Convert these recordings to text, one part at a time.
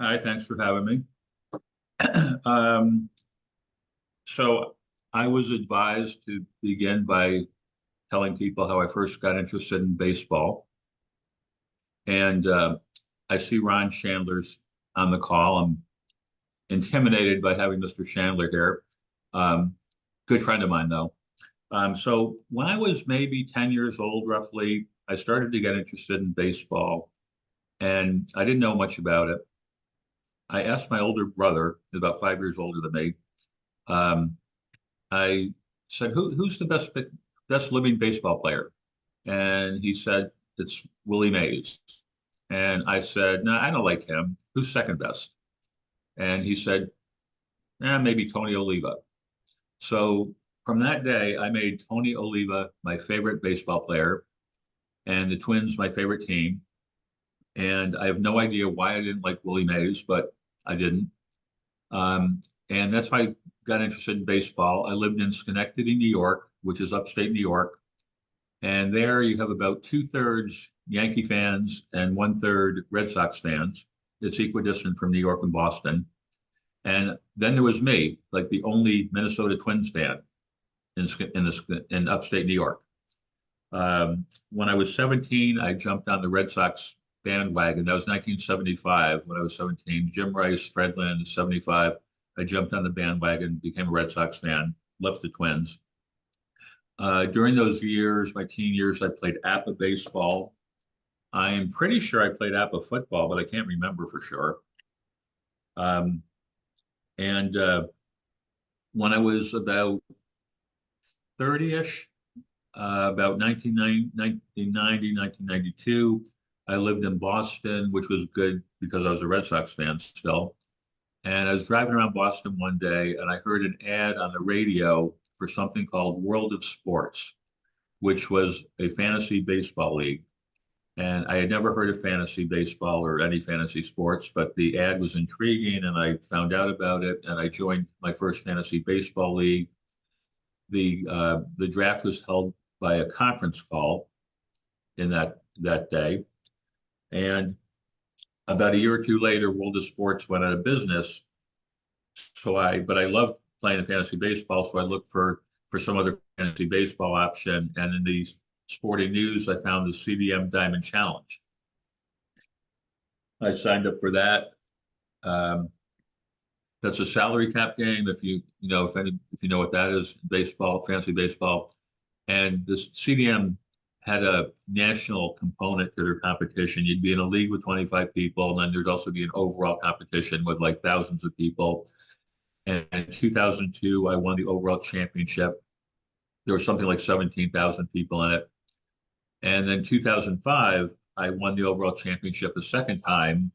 Hi, thanks for having me. Um, so I was advised to begin by telling people how I first got interested in baseball. And I see Ron Chandler's on the call. I'm intimidated by having Mr. Chandler here. Um, Good friend of mine, though. So when I was maybe 10 years old, roughly, I started to get interested in baseball, and I didn't know much about it. I asked my older brother, about 5 years older than me. Um, I said, who's the best living baseball player? And he said, it's Willie Mays. And I said, no, I don't like him. Who's second best? And he said, maybe Tony Oliva. So from that day, I made Tony Oliva my favorite baseball player and the Twins my favorite team. And I have no idea why I didn't like Willie Mays, but I didn't. Um, and that's how I got interested in baseball. I lived in Schenectady, New York, which is upstate New York. And there you have about two-thirds Yankee fans and one-third Red Sox fans. It's equidistant from New York and Boston. And then there was me, like the only Minnesota Twins fan in upstate New York. When I was 17, I jumped on the Red Sox bandwagon. That was 1975 when I was 17. Jim Rice, Fred Lynn, 75. I jumped on the bandwagon, became a Red Sox fan, left the Twins. During those years, my teen years, I played APA baseball. I am pretty sure I played APA football, but I can't remember for sure. Um, and when I was about 30-ish, about 1990, 1992, I lived in Boston, which was good because I was a Red Sox fan still. And I was driving around Boston one day and I heard an ad on the radio for something called World of Sports, which was a fantasy baseball league. And I had never heard of fantasy baseball or any fantasy sports, but the ad was intriguing and I found out about it and I joined my first fantasy baseball league. The draft was held by a conference call in that day. And about a year or two later, World of Sports went out of business. But I loved playing fantasy baseball, so I looked for some other fantasy baseball option. And in the sporting news, I found the CDM Diamond Challenge. I signed up for that. Um, that's a salary cap game. If you know what that is, baseball, fantasy baseball, and this CDM had a national component to their competition. You'd be in a league with 25 people, and then there'd also be an overall competition with like thousands of people. And in 2002, I won the overall championship. There was something like 17,000 people in it. And then 2005, I won the overall championship a second time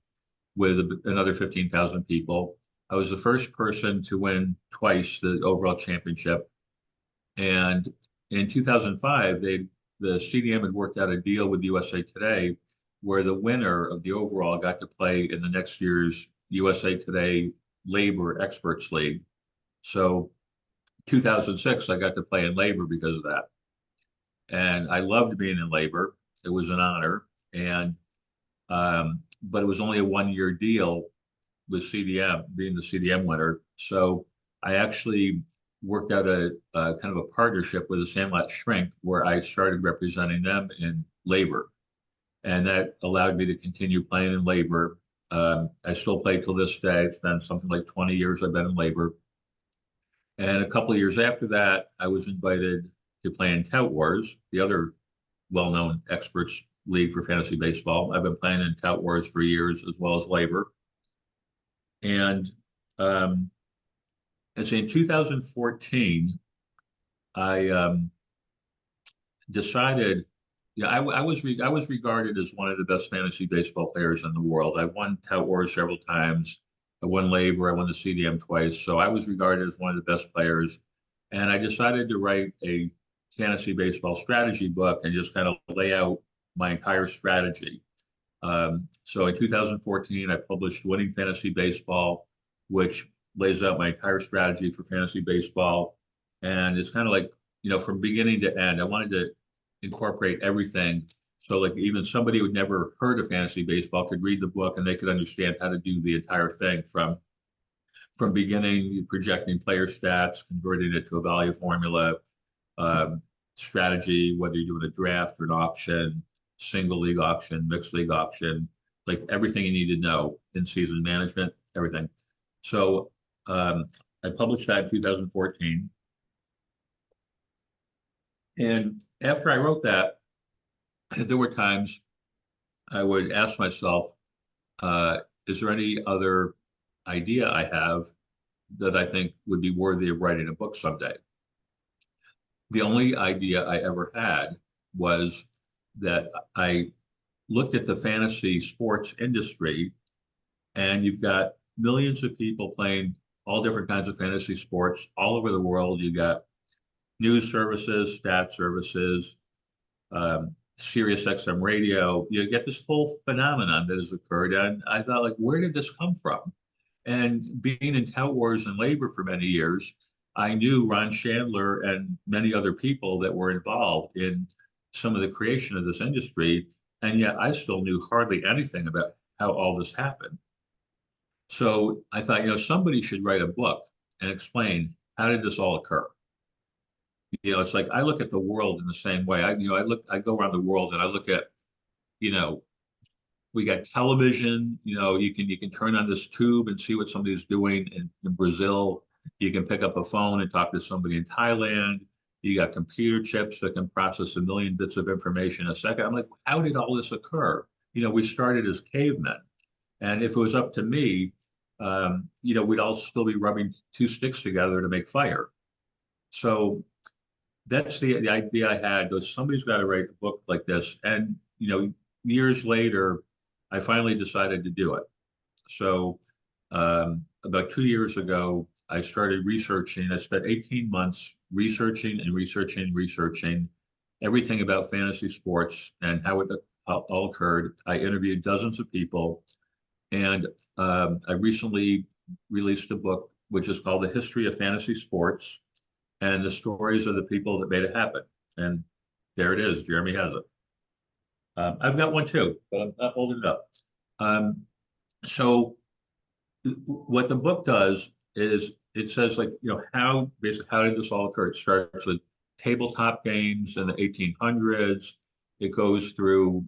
with another 15,000 people. I was the first person to win twice the overall championship. And in 2005, the CDM had worked out a deal with USA Today where the winner of the overall got to play in the next year's USA Today Labor Experts League. So 2006, I got to play in labor because of that. And I loved being in labor. It was an honor. But it was only a 1 year deal with CDM, being the CDM winner. So I actually worked out a kind of a partnership with the Sandlot Shrink where I started representing them in labor. And that allowed me to continue playing in labor. I still play till this day. It's been something like 20 years I've been in labor. And a couple of years after that, I was invited to play in Tout Wars, the other well-known experts league for fantasy baseball. I've been playing in Tout Wars for years as well as labor. And um, so in 2014, I decided, I was regarded as one of the best fantasy baseball players in the world. I won Tout Wars several times. I won labor. I won the CDM twice. So I was regarded as one of the best players. And I decided to write a fantasy baseball strategy book and just kind of lay out my entire strategy. So in 2014, I published Winning Fantasy Baseball, which lays out my entire strategy for fantasy baseball. And it's kind of like, from beginning to end, I wanted to incorporate everything So like even somebody who'd never heard of fantasy baseball could read the book and they could understand how to do the entire thing from beginning, projecting player stats, converting it to a value formula, um, strategy, whether you're doing a draft or an auction, single league auction, mixed league auction, like everything you need to know in season management, everything. So I published that in 2014. And after I wrote that, there were times I would ask myself, uh, is there any other idea I have that I think would be worthy of writing a book someday? The only idea I ever had was that I looked at the fantasy sports industry, and you've got millions of people playing all different kinds of fantasy sports all over the world. You got news services, stat services, Sirius XM radio. You get this whole phenomenon that has occurred. And I thought, like, where did this come from? And being in tout wars and labor for many years, I knew Ron Chandler and many other people that were involved in some of the creation of this industry. And yet I still knew hardly anything about how all this happened. So I thought, somebody should write a book and explain how did this all occur? It's like I look at the world in the same way. I go around the world and I look at, you know, we got television, you can turn on this tube and see what somebody's doing in Brazil. You can pick up a phone and talk to somebody in Thailand. You got computer chips that can process a million bits of information a second. I'm like, how did all this occur? We started as cavemen. And if it was up to me, we'd all still be rubbing two sticks together to make fire. So that's the idea I had was somebody's got to write a book like this. And, years later, I finally decided to do it. So about 2 years ago, I started researching. I spent 18 months researching and researching everything about fantasy sports and how it all occurred. I interviewed dozens of people, and I recently released a book which is called The History of Fantasy Sports and the Stories of the People that Made It Happen. And there it is. Jeremy has it. I've got one too, but I'm not holding it up. Um, so what the book does is it says like, how basically how did this all occur? It starts with tabletop games in the 1800s. It goes through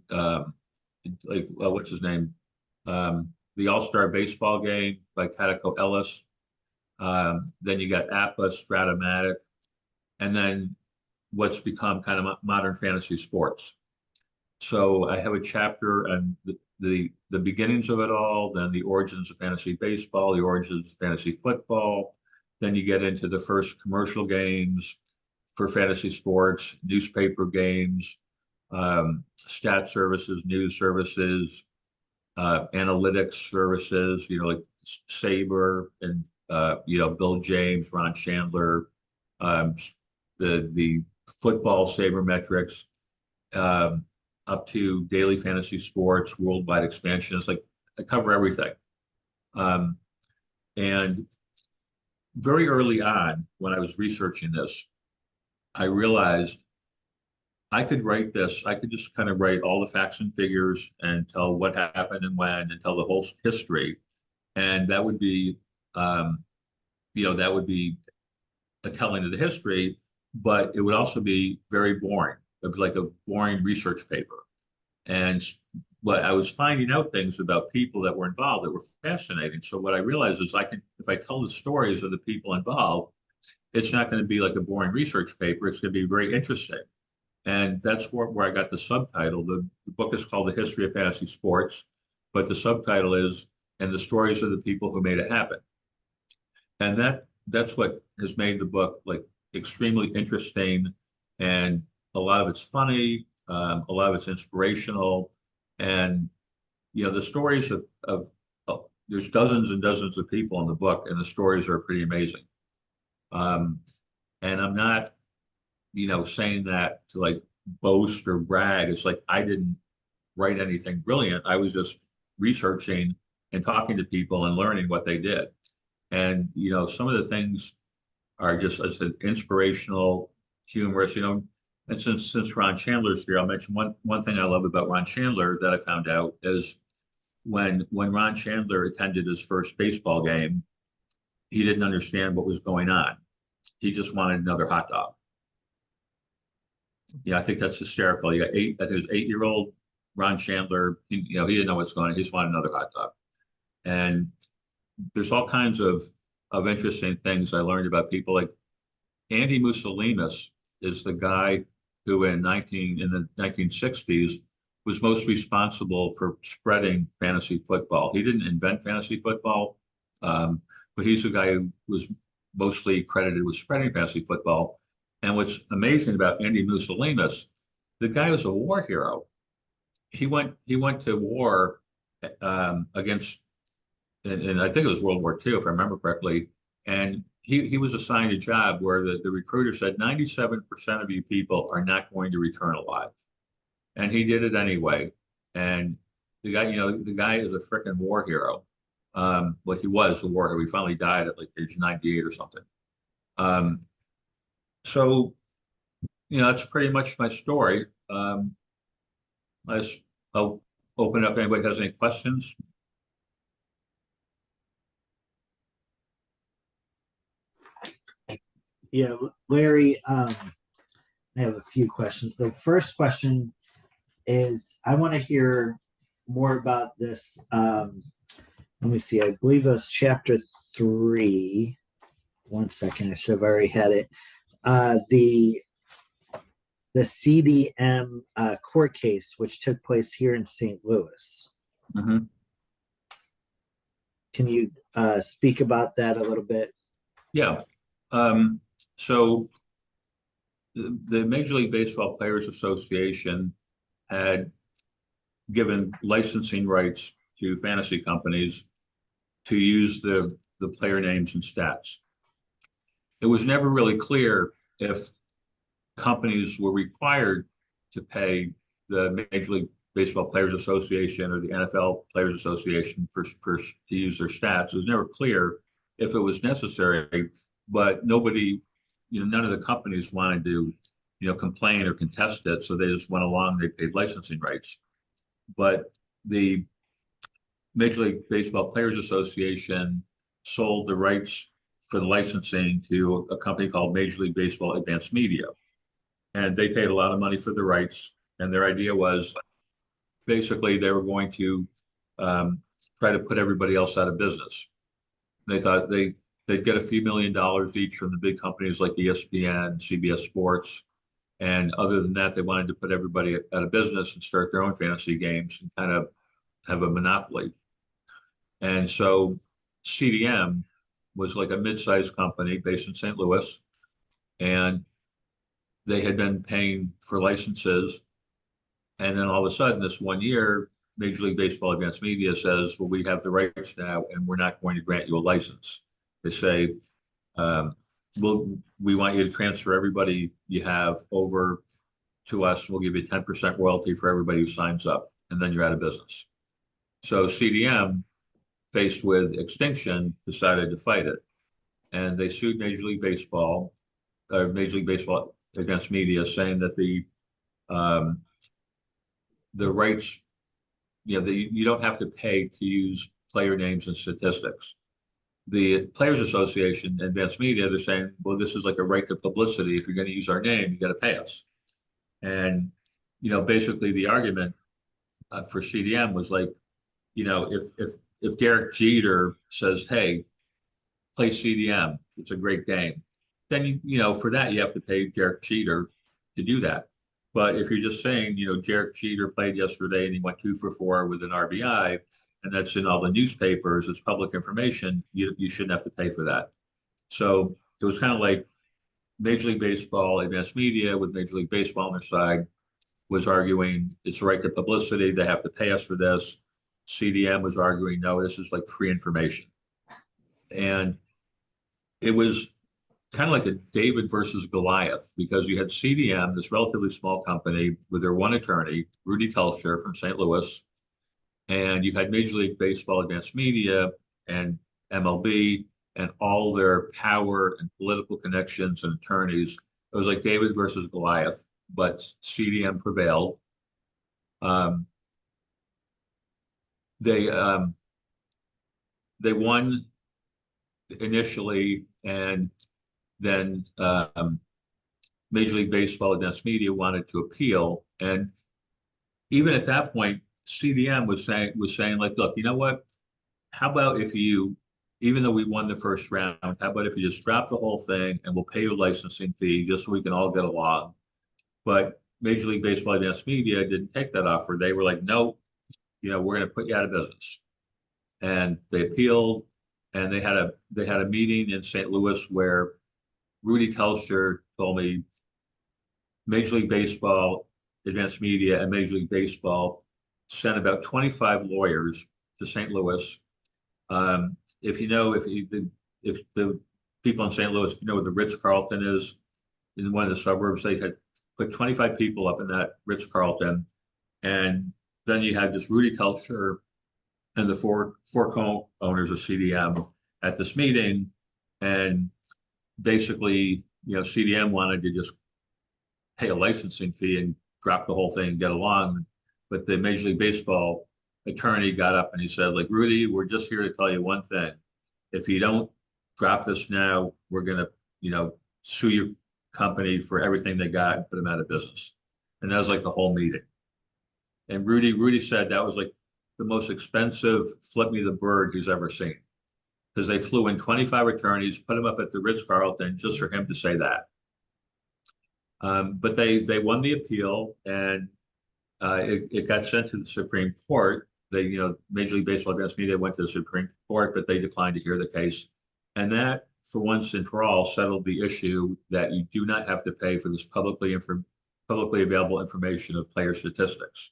what's his name? The All-Star Baseball game by Cattico Ellis. Then you got APA, Stratomatic, and then what's become kind of modern fantasy sports. So I have a chapter on the beginnings of it all, then the origins of fantasy baseball, the origins of fantasy football. Then you get into the first commercial games for fantasy sports, newspaper games, stat services, news services, analytics services, like SABR and Bill James, Ron Chandler, the football sabermetrics, up to daily fantasy sports, worldwide expansion. It's like I cover everything. And very early on, when I was researching this, I realized I could write this. I could just kind of write all the facts and figures and tell what happened and when and tell the whole history. And that would be, that would be a telling of the history, but it would also be very boring. It was like a boring research paper. And but I was finding out things about people that were involved that were fascinating. So what I realized is if I tell the stories of the people involved, it's not going to be like a boring research paper. It's going to be very interesting. And that's where I got the subtitle. The book is called The History of Fantasy Sports, but the subtitle is And the Stories of the People Who Made It Happen. And that's what has made the book like extremely interesting. And a lot of it's funny, a lot of it's inspirational. And, the stories of there's dozens and dozens of people in the book, and the stories are pretty amazing. And I'm not, saying that to like boast or brag. It's like I didn't write anything brilliant. I was just researching and talking to people and learning what they did. And, some of the things are just as inspirational, humorous. And since Ron Chandler's here, I'll mention one thing I love about Ron Chandler that I found out is when Ron Chandler attended his first baseball game, he didn't understand what was going on. He just wanted another hot dog. Yeah, I think that's hysterical. You got I think it was 8-year-old Ron Chandler. He didn't know what's going on. He just wanted another hot dog. And there's all kinds of interesting things I learned about people. Like Andy Musolinis is the guy who in the 1960s was most responsible for spreading fantasy football. He didn't invent fantasy football, but he's the guy who was mostly credited with spreading fantasy football. And what's amazing about Andy Musolinis, the guy was a war hero. He went to war against, and I think it was World War II, if I remember correctly. And he was assigned a job where the recruiter said 97% of you people are not going to return alive. And he did it anyway. And the guy is a freaking war hero. But he was a war hero. He finally died at like age 98 or something. So, that's pretty much my story. I'll open it up. Anybody has any questions? Yeah, Larry, I have a few questions. The first question is I want to hear more about this. Let me see. I believe it was chapter 3. One second. I should have already had it. The CDM court case, which took place here in St. Louis. Mm-hmm. Can you speak about that a little bit? Yeah. So the Major League Baseball Players Association had given licensing rights to fantasy companies to use the player names and stats. It was never really clear if companies were required to pay the Major League Baseball Players Association or the NFL Players Association for to use their stats. It was never clear if it was necessary, but nobody, none of the companies wanted to, complain or contest it. So they just went along, they paid licensing rights. But the Major League Baseball Players Association sold the rights for the licensing to a company called Major League Baseball Advanced Media. And they paid a lot of money for the rights. And their idea was basically they were going to try to put everybody else out of business. They thought they'd get a few $1 million each from the big companies like ESPN, CBS Sports. And other than that, they wanted to put everybody out of business and start their own fantasy games and kind of have a monopoly. And so CDM was like a mid-sized company based in St. Louis. And they had been paying for licenses. And then all of a sudden, this one year, Major League Baseball Advanced Media says, well, we have the rights now, and we're not going to grant you a license. They say, we want you to transfer everybody you have over to us. We'll give you 10% royalty for everybody who signs up, and then you're out of business. So CDM, faced with extinction, decided to fight it. And they sued Major League Baseball Advanced Media, saying that the rights, you don't have to pay to use player names and statistics. The Players Association, Advanced Media, they're saying, well, this is like a right to publicity. If you're going to use our name, you got to pay us. And, basically the argument for CDM was like, if Derek Jeter says, hey, play CDM, it's a great game, then, for that, you have to pay Derek Jeter to do that. But if you're just saying, Derek Jeter played yesterday and he went 2 for 4 with an RBI, and that's in all the newspapers, it's public information, you shouldn't have to pay for that. So it was kind of like Major League Baseball, Advanced Media with Major League Baseball on their side was arguing it's right to publicity, they have to pay us for this. CDM was arguing, no, this is like free information. And it was kind of like a David versus Goliath, because you had CDM, this relatively small company with their one attorney, Rudy Telcher from St. Louis, and you had Major League Baseball Advanced Media and MLB and all their power and political connections and attorneys. It was like David versus Goliath. but CDM prevailed. Um, they they won initially, and then Major League Baseball Advanced Media wanted to appeal, and even at that point, CDM was saying like, look, you know what? How about if you, even though we won the first round, how about if you just drop the whole thing and we'll pay you a licensing fee just so we can all get along? But Major League Baseball Advanced Media didn't take that offer. They were like, no, we're going to put you out of business. And they appealed, and they had a meeting in St. Louis where Rudy Telscher told me Major League Baseball Advanced Media and Major League Baseball sent about 25 lawyers to St. Louis. If the people in St. Louis know where the Ritz-Carlton is in one of the suburbs, they had put 25 people up in that Ritz-Carlton, and then you had this Rudy Telscher and the four co-owners of CDM at this meeting, and basically, CDM wanted to just pay a licensing fee and drop the whole thing and get along. But the Major League Baseball attorney got up and he said, like, Rudy, we're just here to tell you one thing. If you don't drop this now, we're going to, sue your company for everything they got and put them out of business. And that was like the whole meeting. And Rudy said that was like the most expensive flip me the bird he's ever seen. Because they flew in 25 attorneys, put him up at the Ritz-Carlton just for him to say that. But they won the appeal, and it got sent to the Supreme Court. Major League Baseball Advanced Media went to the Supreme Court, but they declined to hear the case. And that, for once and for all, settled the issue that you do not have to pay for this publicly available information of player statistics.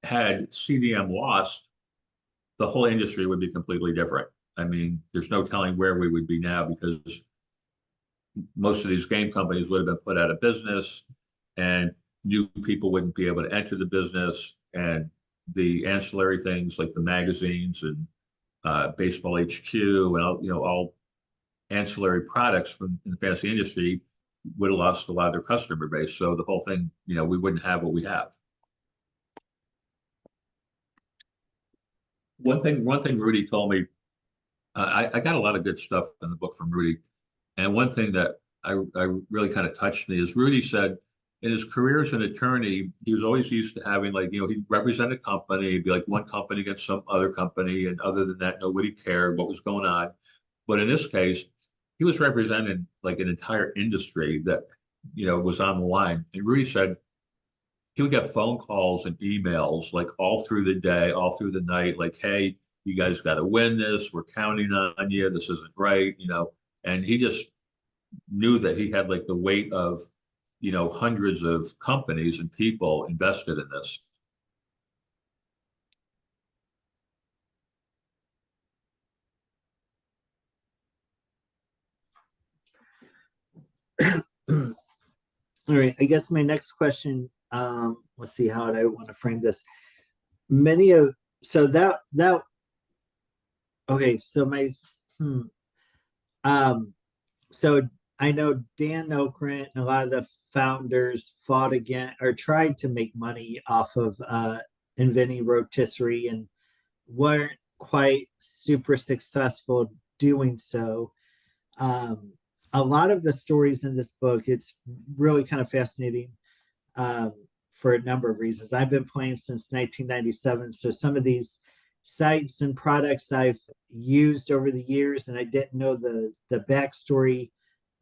Had CDM lost, the whole industry would be completely different. I mean, there's no telling where we would be now, because most of these game companies would have been put out of business, and new people wouldn't be able to enter the business, and the ancillary things like the magazines and Baseball HQ and all ancillary products from the fantasy industry would have lost a lot of their customer base. So the whole thing, we wouldn't have what we have. One thing Rudy told me, I got a lot of good stuff in the book from Rudy. And one thing that I really kind of touched me is Rudy said in his career as an attorney, he was always used to having he'd represent a company, it'd be like one company against some other company. And other than that, nobody cared what was going on. But in this case, he was representing like an entire industry that, was on the line. And Rudy said he would get phone calls and emails like all through the day, all through the night, like, hey, you guys got to win this. We're counting on you. This isn't right, and he just knew that he had like the weight of, hundreds of companies and people invested in this. All right. I guess my next question, let's see how I want to frame this. Many of so that okay, so my so I know Dan Okrent and a lot of the founders fought against or tried to make money off of inventing rotisserie and weren't quite super successful doing so. A lot of the stories in this book, it's really kind of fascinating for a number of reasons. I've been playing since 1997, so some of these sites and products I've used over the years, and I didn't know the backstory,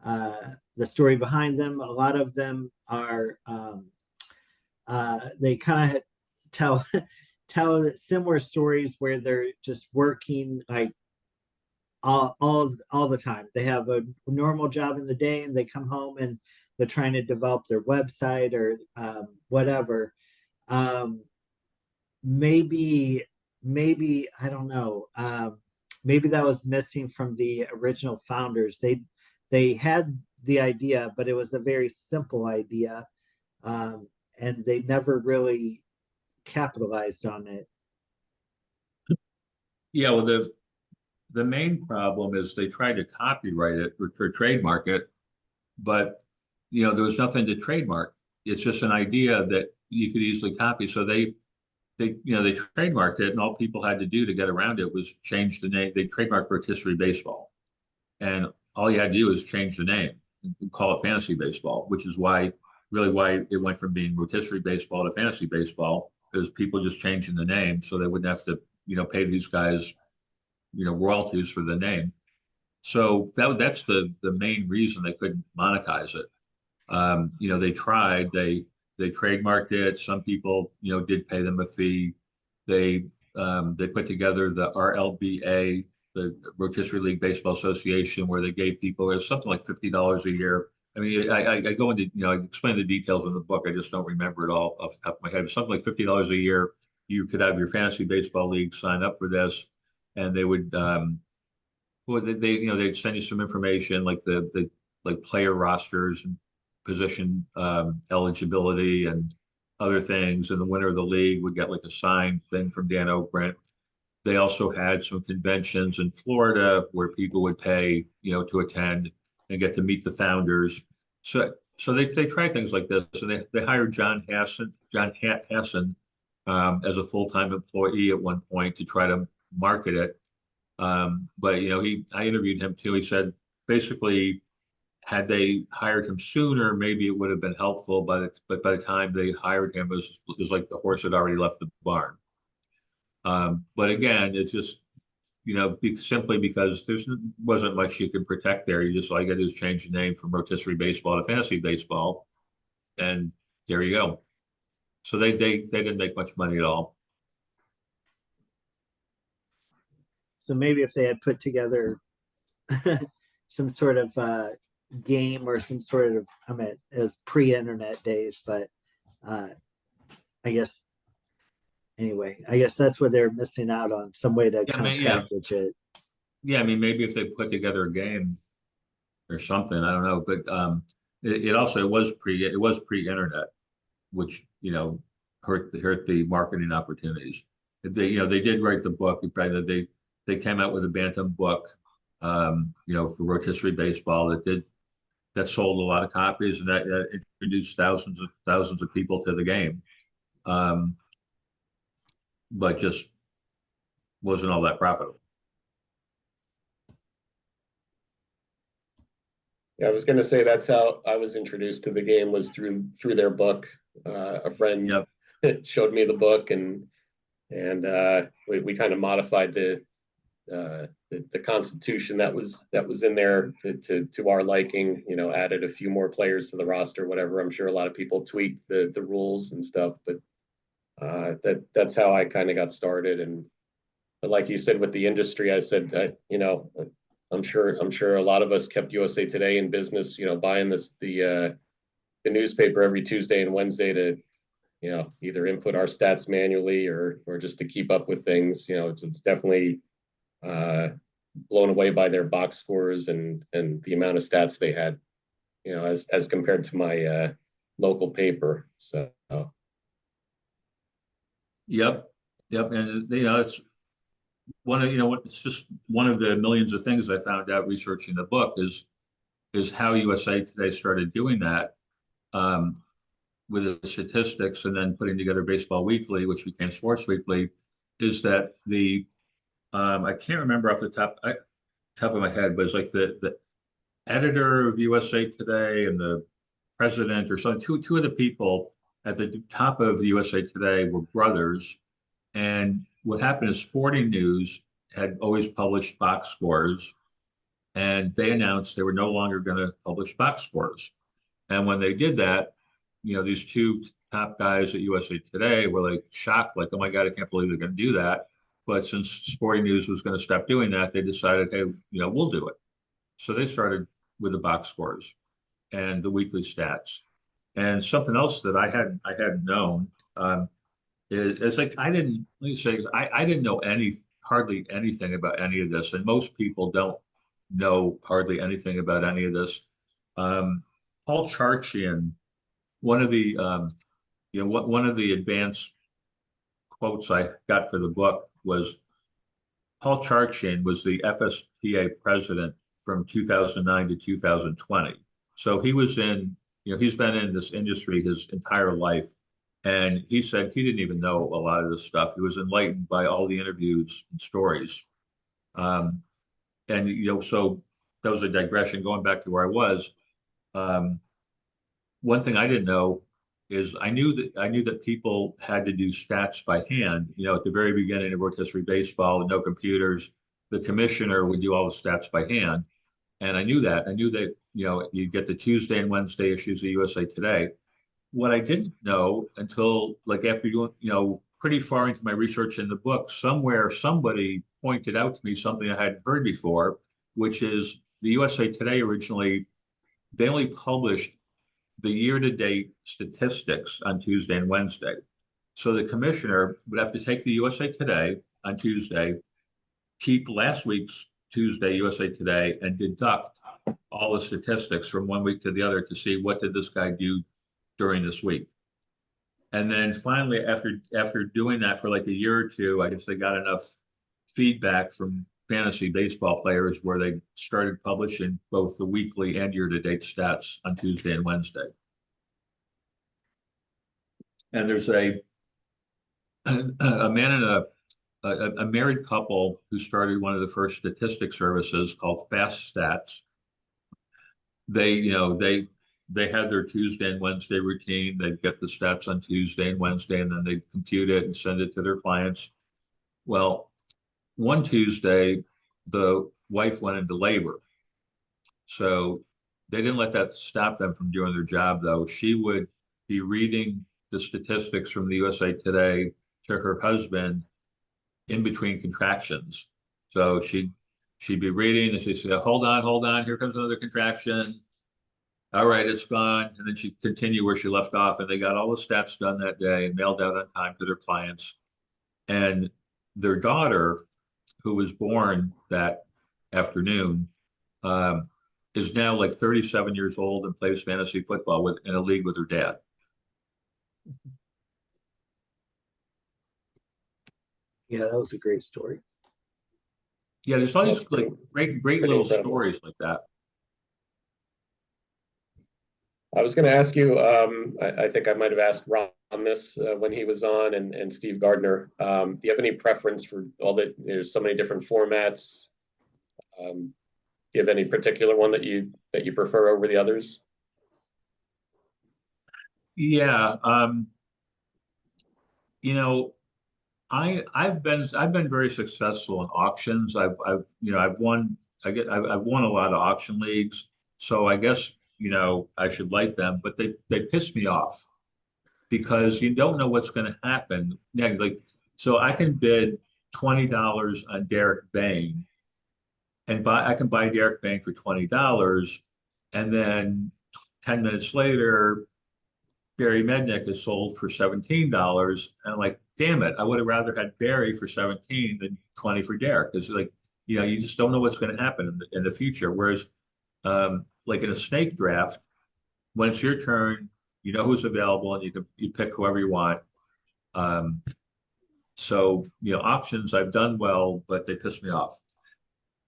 the story behind them. A lot of them are they kind of tell similar stories where they're just working like all the time. They have a normal job in the day and they come home and they're trying to develop their website or whatever. Maybe I don't know. Maybe that was missing from the original founders. They had the idea, but it was a very simple idea, and they never really capitalized on it. Yeah, well, the main problem is they tried to copyright it or trademark it, but there was nothing to trademark. it's just an idea that you could easily copy. So they trademarked it, and all people had to do to get around it was change the name. They trademarked rotisserie baseball, and all you had to do is change the name and call it fantasy baseball, which is why it went from being rotisserie baseball to fantasy baseball, is people just changing the name so they wouldn't have to, pay these guys, royalties for the name. So that's the main reason they couldn't monetize it. They tried, they trademarked it. Some people, did pay them a fee. They put together the RLBA, the Rotisserie League Baseball Association, where they gave people something like $50 a year. I mean, I go into, I explain the details in the book. I just don't remember it all off the top of my head. Something like $50 a year. You could have your fantasy baseball league sign up for this, and they would, well, they'd send you some information like the like player rosters and position eligibility and other things. And the winner of the league would get like a signed thing from Dan Oakbrent. They also had some conventions in Florida where people would pay, to attend and get to meet the founders. So they try things like this, and they hired John Hassan as a full-time employee at one point to try to market it. But I interviewed him too. He said basically, had they hired him sooner, maybe it would have been helpful. But by the time they hired him, it was like the horse had already left the barn. But again, it's just simply because there wasn't much you could protect there. You just all you got to do is change the name from rotisserie baseball to fantasy baseball, and there you go. So they didn't make much money at all. So maybe if they had put together some sort of game or some sort of, I mean, it was pre-internet days, but I guess anyway, I guess that's what they're missing out on, some way to Yeah, kind of package it. yeah. I mean, maybe if they put together a game or something, I don't know. But it was pre-internet, which hurt the marketing opportunities. They did write the book. They came out with a bantam book, for rotisserie baseball that sold a lot of copies, and that introduced thousands of people to the game. But just wasn't all that profitable. Yeah, I was going to say that's how I was introduced to the game, was through their book. A friend Yep. showed me the book, and we kind of modified the constitution that was in there to our liking. Added a few more players to the roster, whatever. I'm sure a lot of people tweaked the rules and stuff, but that's how I kind of got started. But like you said with the industry, I said, I'm sure a lot of us kept USA Today in business, buying the newspaper every Tuesday and Wednesday to, either input our stats manually or just to keep up with things. It's definitely blown away by their box scores and the amount of stats they had, as compared to my local paper. So. Yep. And it's it's just one of the millions of things I found out researching the book is how USA Today started doing that, with the statistics and then putting together Baseball Weekly, which became Sports Weekly. Is that I can't remember off the top of my head, but it's like the editor of USA Today and the president or something. Two of the people at the top of USA Today were brothers. And what happened is Sporting News had always published box scores, and they announced they were no longer going to publish box scores. And when they did that, these two top guys at USA Today were like shocked, like, oh my God, I can't believe they're going to do that. But since Sporting News was going to stop doing that, they decided, hey, we'll do it. So they started with the box scores and the weekly stats. And something else that I hadn't known, it's like let me say, I didn't know hardly anything about any of this, and most people don't know hardly anything about any of this. Paul Charchian, one of the one of the advanced quotes I got for the book was Paul Charchian was the FSTA president from 2009 to 2020. So he was in he's been in this industry his entire life. And he said he didn't even know a lot of this stuff. He was enlightened by all the interviews and stories. Um, and, so that was a digression going back to where I was. Um, One thing I didn't know is I knew that people had to do stats by hand. At the very beginning of rotisserie baseball and no computers, the commissioner would do all the stats by hand. And I knew that. I knew that, you get the Tuesday and Wednesday issues of USA Today. What I didn't know until like after doing, pretty far into my research in the book, somewhere somebody pointed out to me something I hadn't heard before, which is the USA Today originally, they only published the year-to-date statistics on Tuesday and Wednesday. So the commissioner would have to take the USA Today on Tuesday, keep last week's Tuesday USA Today, and deduct all the statistics from one week to the other to see what did this guy do during this week. And then finally, after doing that for like a year or two, I guess they got enough feedback from fantasy baseball players where they started publishing both the weekly and year-to-date stats on Tuesday and Wednesday. And there's a man and a married couple who started one of the first statistic services called Fast Stats. They had their Tuesday and Wednesday routine. They'd get the stats on Tuesday and Wednesday, and then they'd compute it and send it to their clients. Well, one Tuesday, the wife went into labor. So they didn't let that stop them from doing their job, though. She would be reading the statistics from the USA Today to her husband in between contractions. So she'd be reading and she'd say, hold on, here comes another contraction. All right, it's gone. And then she'd continue where she left off. And they got all the stats done that day and mailed out on time to their clients. And their daughter, who was born that afternoon, is now like 37 years old and plays fantasy football in a league with her dad. Yeah, that was a great story. Yeah, there's all these That's like great pretty little incredible. stories like that. I was going to ask you, I think I might have asked Ron this when he was on, and Steve Gardner. Do you have any preference for all that? There's so many different formats. Do you have any particular one that you prefer over the others? Yeah, I've been very successful in auctions. I've won I've won a lot of auction leagues. So I guess I should like them, but they piss me off because you don't know what's going to happen. Yeah, like so I can bid $20 on Derek Bain, and I can buy Derek Bain for $20, and then 10 minutes later Barry Mednick is sold for $17. And I'm like, damn it, I would have rather had Barry for 17 than 20 for Derek. It's like, you just don't know what's going to happen in the future. Whereas, like in a snake draft, when it's your turn, you know who's available and you pick whoever you want. So, auctions I've done well, but they piss me off.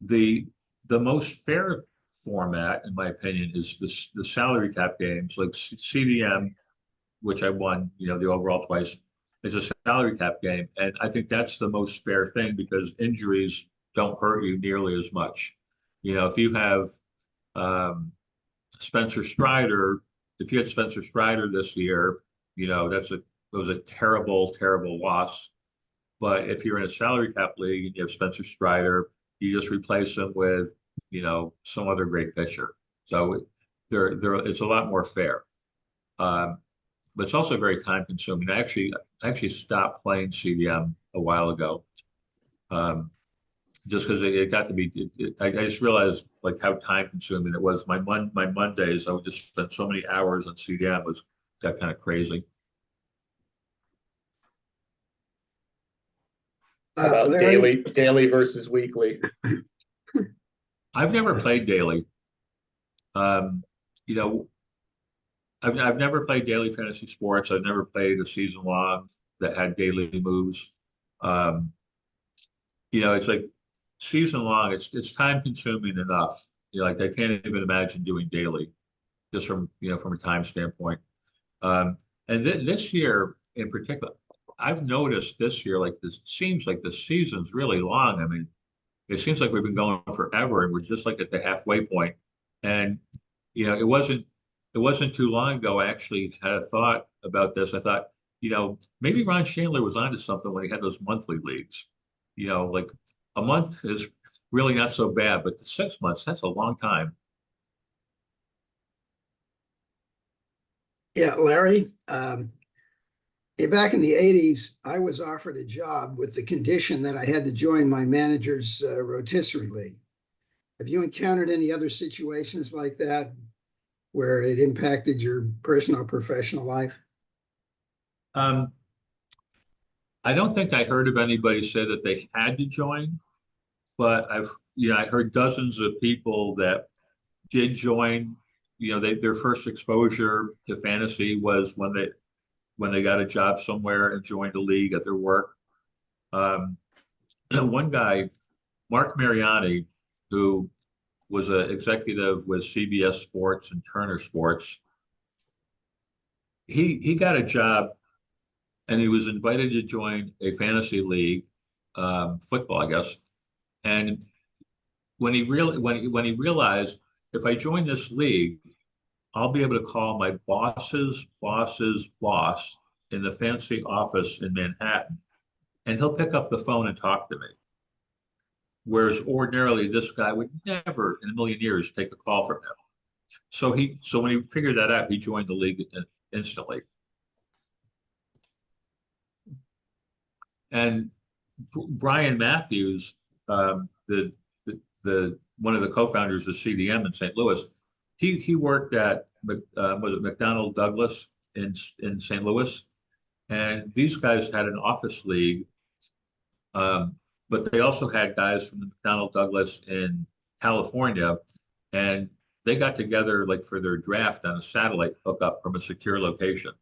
The most fair format, in my opinion, is the salary cap games like CDM, which I won, the overall twice. It's a salary cap game. And I think that's the most fair thing because injuries don't hurt you nearly as much. If you have Spencer Strider, if you had Spencer Strider this year, it was a terrible, terrible loss. But if you're in a salary cap league and you have Spencer Strider, you just replace him with, some other great pitcher. So it's a lot more fair. But it's also very time consuming. I actually stopped playing CDM a while ago, just because it got to be. I just realized like how time consuming it was. My Mondays, I would just spend so many hours on CDM got kind of crazy. About daily versus weekly. I've never played daily. You know, I've never played daily fantasy sports. I've never played a season long that had daily moves. Um, it's like season long. It's time consuming enough. Like I can't even imagine doing daily. just from from a time standpoint. And this year in particular, I've noticed this year, like this seems like the season's really long. I mean, it seems like we've been going forever, and we're just like at the halfway point. And it wasn't too long ago. I actually had a thought about this. I thought, maybe Ron Chandler was onto something when he had those monthly leagues. Like a month is really not so bad, but the 6 months, that's a long time. Yeah, Larry, back in the 80s, I was offered a job with the condition that I had to join my manager's rotisserie league. Have you encountered any other situations like that where it impacted your personal or professional life? Um, I don't think I heard of anybody say that they had to join, but I heard dozens of people that did join. Their first exposure to fantasy was when they got a job somewhere and joined a league at their work. Um, one guy, Mark Mariani, who was an executive with CBS Sports and Turner Sports, he got a job and he was invited to join a fantasy league, football, I guess. And when he realized, if I join this league, I'll be able to call my boss's boss's boss in the fancy office in Manhattan, and he'll pick up the phone and talk to me. Whereas ordinarily, this guy would never in a million years take a call from him. So when he figured that out, he joined the league instantly. And Brian Matthews, the one of the co-founders of CDM in St. Louis, he worked at was it McDonnell Douglas in St. Louis, and these guys had an office league, but they also had guys from the McDonnell Douglas in California, and they got together like for their draft on a satellite hookup from a secure location.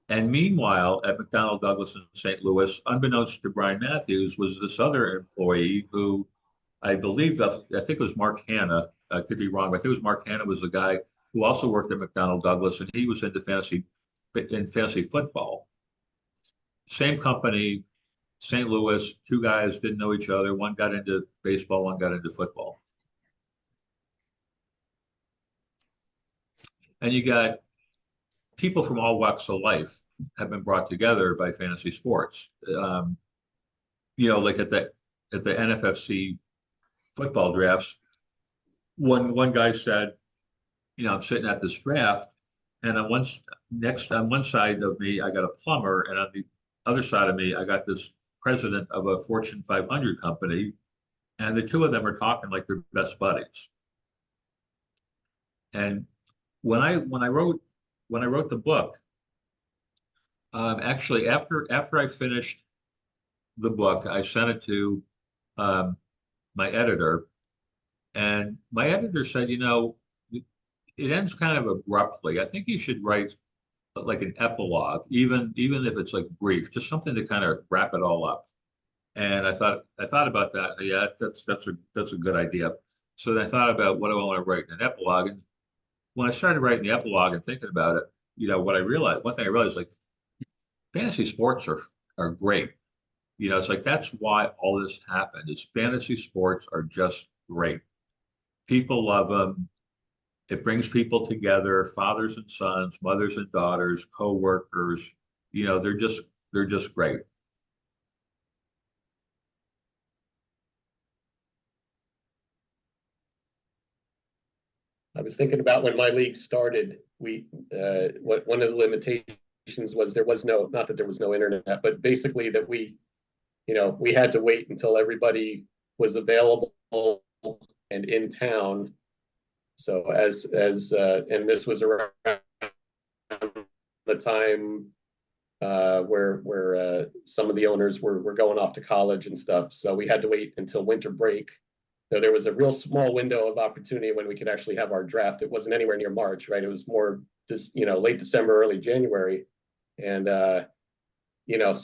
And meanwhile, at McDonnell Douglas in St. Louis, unbeknownst to Brian Matthews, was this other employee who I think it was Mark Hanna. I could be wrong, but I think it was Mark Hanna was the guy who also worked at McDonnell Douglas, and he was into fantasy football. Same company, St. Louis, two guys didn't know each other. One got into baseball, one got into football. And you got people from all walks of life have been brought together by fantasy sports. Like at the NFFC football drafts, one guy said, I'm sitting at this draft, and on one side of me, I got a plumber, and on the other side of me, I got this president of a Fortune 500 company, and the two of them are talking like they're best buddies. And when I wrote the book, actually after I finished the book, I sent it to my editor, and my editor said, it ends kind of abruptly. I think you should write like an epilogue, even if it's like brief, just something to kind of wrap it all up. And I thought about that. Yeah, that's a good idea. So then I thought about what do I want to write in an epilogue. And when I started writing the epilogue and thinking about it, one thing I realized, like, fantasy sports are great. It's like that's why all this happened. Is fantasy sports are just great. People love them. It brings people together, fathers and sons, mothers and daughters, co-workers. They're just great. I was thinking about when my league started, one of the limitations was there was not that there was no internet, but basically that we had to wait until everybody was available and in town. So and this was around the time where some of the owners were going off to college and stuff. So we had to wait until winter break. So there was a real small window of opportunity when we could actually have our draft. It wasn't anywhere near March, right? It was more just, late December, early January. And, so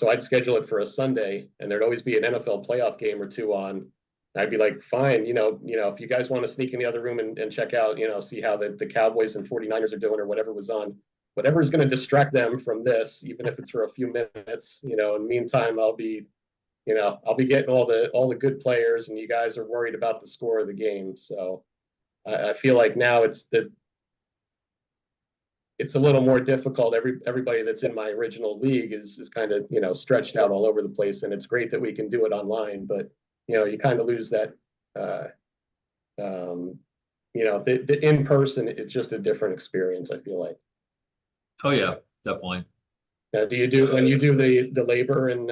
I'd schedule it for a Sunday, and there'd always be an NFL playoff game or two on. I'd be like, fine, if you guys want to sneak in the other room and check out, see how the Cowboys and 49ers are doing or whatever was on, whatever is going to distract them from this, even if it's for a few minutes, in the meantime, I'll be getting all the good players, and you guys are worried about the score of the game. So I feel like now it's a little more difficult. Everybody that's in my original league is kind of, stretched out all over the place, and it's great that we can do it online, but you kind of lose that, the in person. It's just a different experience, I feel like. Oh yeah, definitely. Do you do when you do the labor and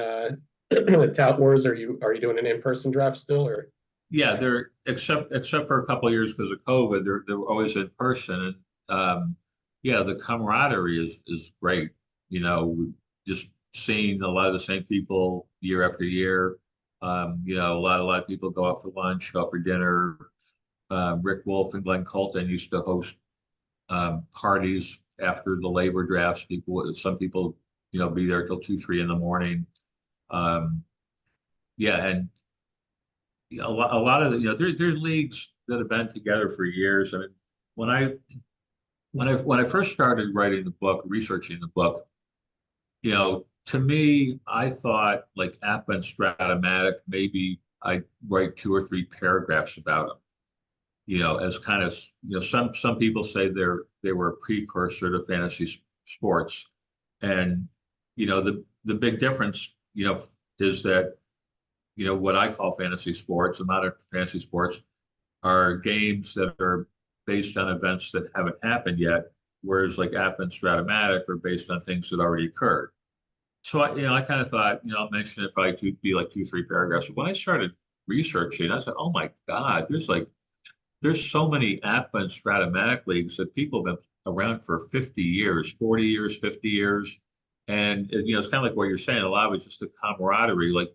the tout wars? Are you doing an in-person draft still, or? Yeah, they're except for a couple of years because of COVID, they're always in person, and yeah, the camaraderie is great. Just seeing a lot of the same people year after year. A lot of people go out for lunch, go out for dinner. Rick Wolf and Glenn Colton used to host parties after the labor drafts. Some people, be there till 2, 3 in the morning. Yeah, and a lot of the, there are leagues that have been together for years. I mean, when I when I first started writing the book, researching the book, to me, I thought like Appa and Stratomatic, maybe I'd write 2 or 3 paragraphs about them. As kind of, some people say they were a precursor to fantasy sports, and the big difference, is that what I call fantasy sports and modern fantasy sports are games that are based on events that haven't happened yet, whereas like App and Stratomatic are based on things that already occurred. So I kind of thought, I'll mention it probably to be like 2, 3 paragraphs. But when I started researching, I said, oh my God, there's so many App and Stratomatic leagues that people have been around for 50 years, 40 years, 50 years. And it's kind of like what you're saying, a lot of it's just the camaraderie, like,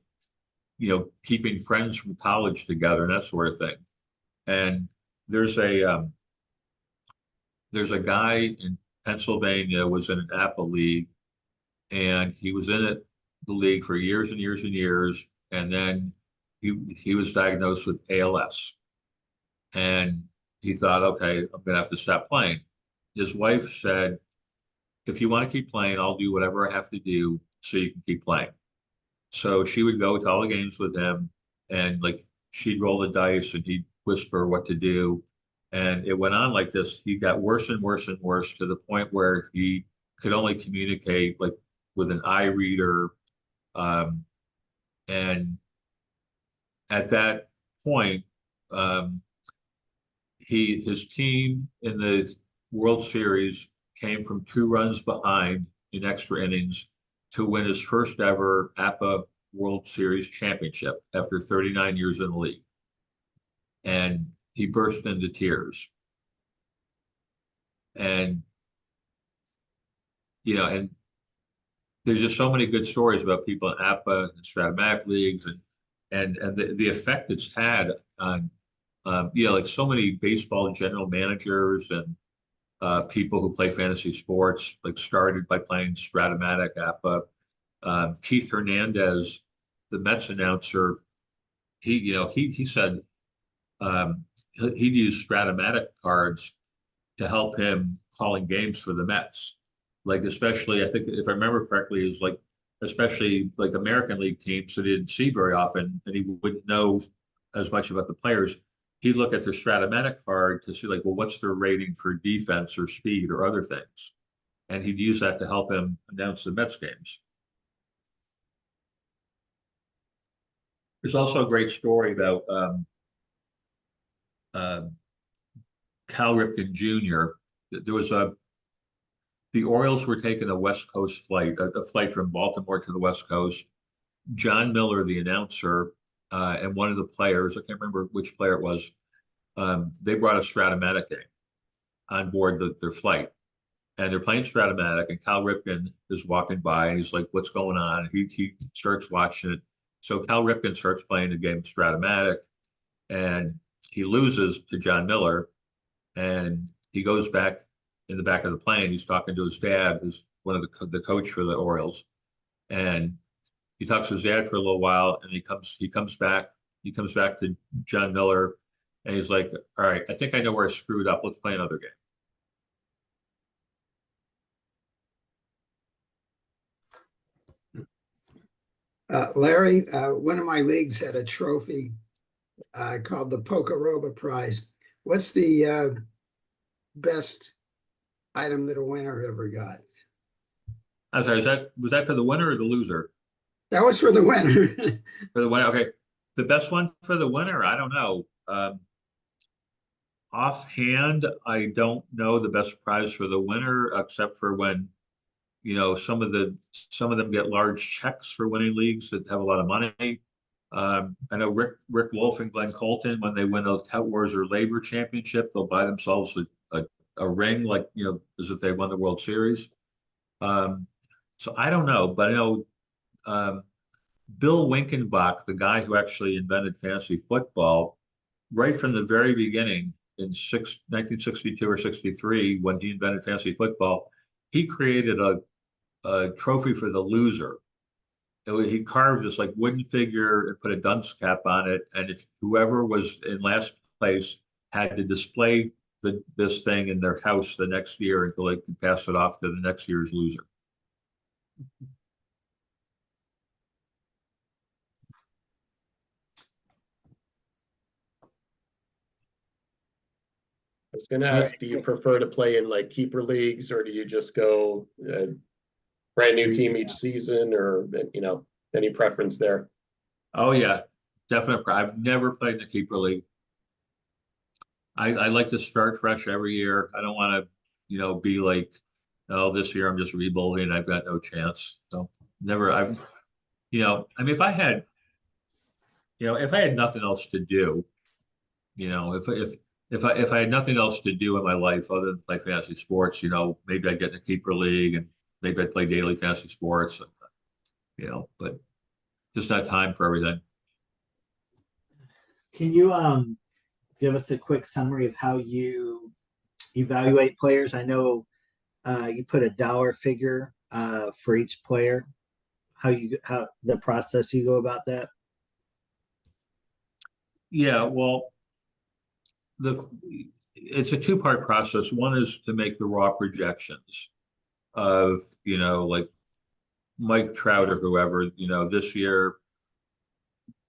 keeping friends from college together and that sort of thing. And there's a guy in Pennsylvania was in an Apple league, and he was in the league for years and years and years, and then he was diagnosed with ALS, and he thought, okay, I'm gonna have to stop playing. His wife said, if you want to keep playing, I'll do whatever I have to do so you can keep playing. So she would go to all the games with him, and like she'd roll the dice and he'd whisper what to do. And it went on like this. He got worse and worse and worse to the point where he could only communicate like with an eye reader. And at that point, his team in the World Series came from 2 runs behind in extra innings to win his first ever APA World Series championship after 39 years in the league. And he burst into tears. And, and there's just so many good stories about people in APA and Stratomatic leagues and the effect it's had on, like so many baseball general managers and people who play fantasy sports, like started by playing Stratomatic, APA. Keith Hernandez, the Mets announcer, he said he'd use Stratomatic cards to help him calling games for the Mets. Like especially, I think if I remember correctly, is like especially like American League teams that he didn't see very often, and he wouldn't know as much about the players. He'd look at their Stratomatic card to see like, well, what's their rating for defense or speed or other things, and he'd use that to help him announce the Mets games. There's also a great story about Cal Ripken Jr. There was the Orioles were taking a West Coast flight, a flight from Baltimore to the West Coast. John Miller, the announcer, and one of the players, I can't remember which player it was, they brought a Stratomatic game on board their flight. And they're playing Stratomatic, and Cal Ripken is walking by, and he's like, what's going on? He starts watching it. So Cal Ripken starts playing the game of Stratomatic, and he loses to John Miller, and he goes back in the back of the plane. He's talking to his dad, who's one of the coach for the Orioles, and he talks to his dad for a little while, and he comes back he comes back to John Miller and he's like, all right, I think I know where I screwed up. Let's play another game. Larry, one of my leagues had a trophy called the Pokeroba Prize. What's the best item that a winner ever got? I'm sorry, was that for the winner or the loser? That was for the winner. For the winner, okay. The best one for the winner, I don't know. Offhand, I don't know the best prize for the winner, except for when, some of them get large checks for winning leagues that have a lot of money. I know Rick Wolf and Glenn Colton, when they win a Tout Wars or Labor Championship, they'll buy themselves a ring, like, as if they won the World Series. So I don't know, but I know Bill Winkenbach, the guy who actually invented fantasy football, right from the very beginning in 1962 or 63, when he invented fantasy football, he created a trophy for the loser. He carved this like wooden figure and put a dunce cap on it, and if whoever was in last place had to display this thing in their house the next year until they could pass it off to the next year's loser. I was going to ask, do you prefer to play in like keeper leagues, or do you just go brand new team each season, or any preference there? Oh yeah, definitely. I've never played in a keeper league. I like to start fresh every year. I don't want to, be like, oh, this year I'm just rebuilding. I've got no chance. So never. I mean, if I had nothing else to do, if I had nothing else to do in my life other than play fantasy sports, maybe I'd get in a keeper league and maybe I'd play daily fantasy sports, but just not time for everything. Can you give us a quick summary of how you evaluate players? I know you put a dollar figure for each player. How the process you go about that? Yeah, well, it's a two-part process. One is to make the raw projections of, like Mike Trout or whoever, this year,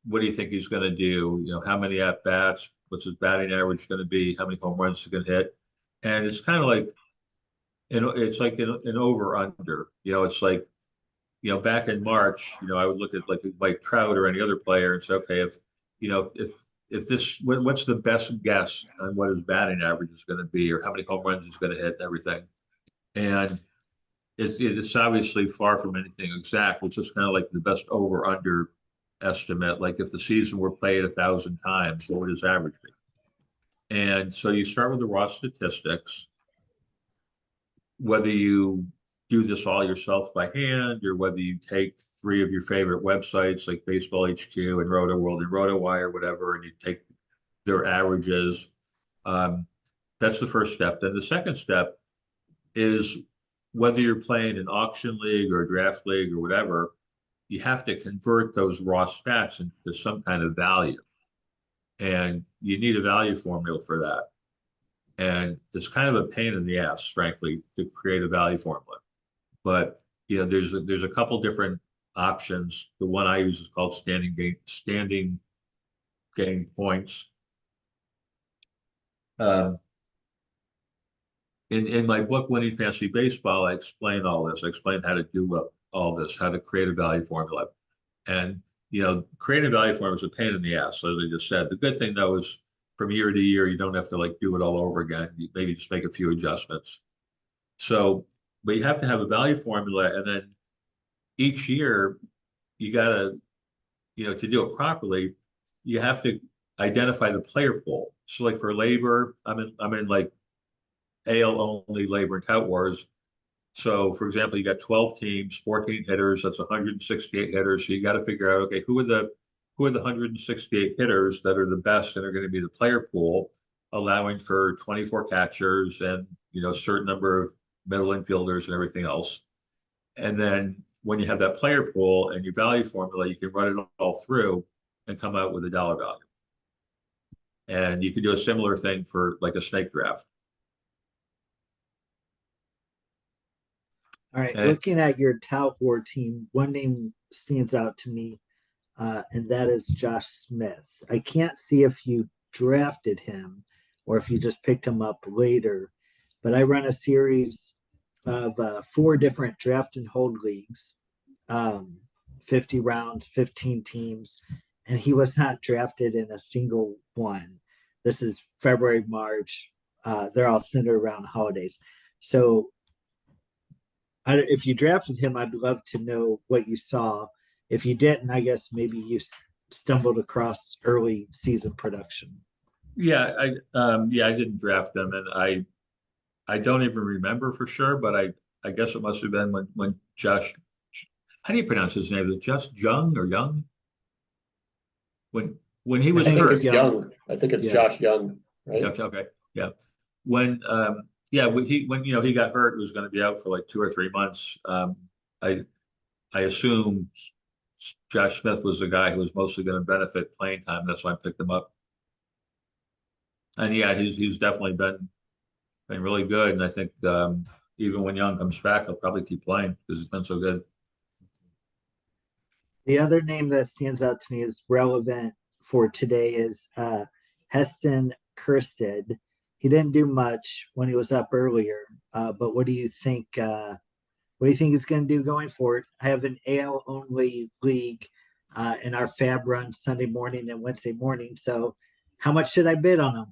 what do you think he's going to do? How many at bats? What's his batting average going to be? How many home runs he's going to hit? And it's kind of like, it's like an over under. It's like, back in March, I would look at like Mike Trout or any other player and say, okay, if this, what's the best guess on what his batting average is going to be, or how many home runs he's going to hit and everything. And it's obviously far from anything exact. It's just kind of like the best over under estimate. Like if the season were played 1,000 times, what would his average be? And so you start with the raw statistics, whether you do this all yourself by hand or whether you take 3 of your favorite websites like Baseball HQ and Roto World and RotoWire, whatever, and you take their averages. That's the first step. Then the second step is whether you're playing an auction league or a draft league or whatever, you have to convert those raw stats into some kind of value. And you need a value formula for that. And it's kind of a pain in the ass, frankly, to create a value formula. But there's a couple different options. The one I use is called standing gain points. In my book, Winning Fantasy Baseball, I explain all this. I explain how to do all this, how to create a value formula. And, creating a value formula is a pain in the ass, as I just said. The good thing, though, is from year to year, you don't have to like do it all over again. You maybe just make a few adjustments. So, but you have to have a value formula. And then each year, you got to, to do it properly, you have to identify the player pool. So like for labor, I'm in like AL only labor and Tout Wars. So for example, you got 12 teams, 14 hitters, that's 168 hitters. So you got to figure out, okay, who are the 168 hitters that are the best and are going to be the player pool, allowing for 24 catchers and a certain number of middle infielders and everything else. And then when you have that player pool and your value formula, you can run it all through and come out with a dollar value. And you could do a similar thing for like a snake draft. All right, Okay. looking at your tout board team, one name stands out to me, and that is Josh Smith. I can't see if you drafted him or if you just picked him up later, but I run a series of 4 different draft and hold leagues, 50 rounds, 15 teams, and he was not drafted in a single one. This is February, March. They're all centered around holidays. So if you drafted him, I'd love to know what you saw. If you didn't, I guess maybe you stumbled across early season production. Yeah, I didn't draft them, and I don't even remember for sure, but I guess it must have been when Josh. How do you pronounce his name? Is it just Young or Young? When he I was I think it's hurt. it's Young. Young. I think it's Yeah. Josh Young, right? Okay, yeah. When when he got hurt, was going to be out for like 2 or 3 months. I I assumed Josh Smith was the guy who was mostly going to benefit playing time. That's why I picked him up. And yeah, he's definitely been really good. And I think even when Young comes back, he'll probably keep playing because he's been so good. The other name that stands out to me is relevant for today is Heston Kersted. He didn't do much when he was up earlier, but what do you think? What do you think he's going to do going forward? I have an AL only league, and our fab runs Sunday morning and Wednesday morning. So, how much should I bid on him?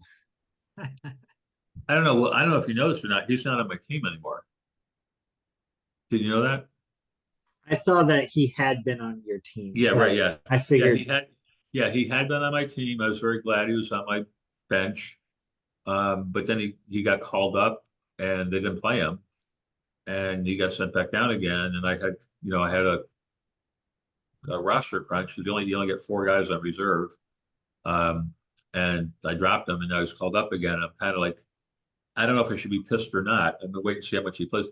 I don't know. Well, I don't know if you know this or not. He's not on my team anymore. Did you know that? I saw that he had been on your team. Yeah, right. Yeah. I Yeah, figured. he had been on my team. I was very glad he was on my bench. But then he got called up and they didn't play him. And he got sent back down again. And I had a roster crunch because you only get 4 guys on reserve. And I dropped him and now he's called up again. I'm kind of like, I don't know if I should be pissed or not. I'm gonna wait and see how much he plays.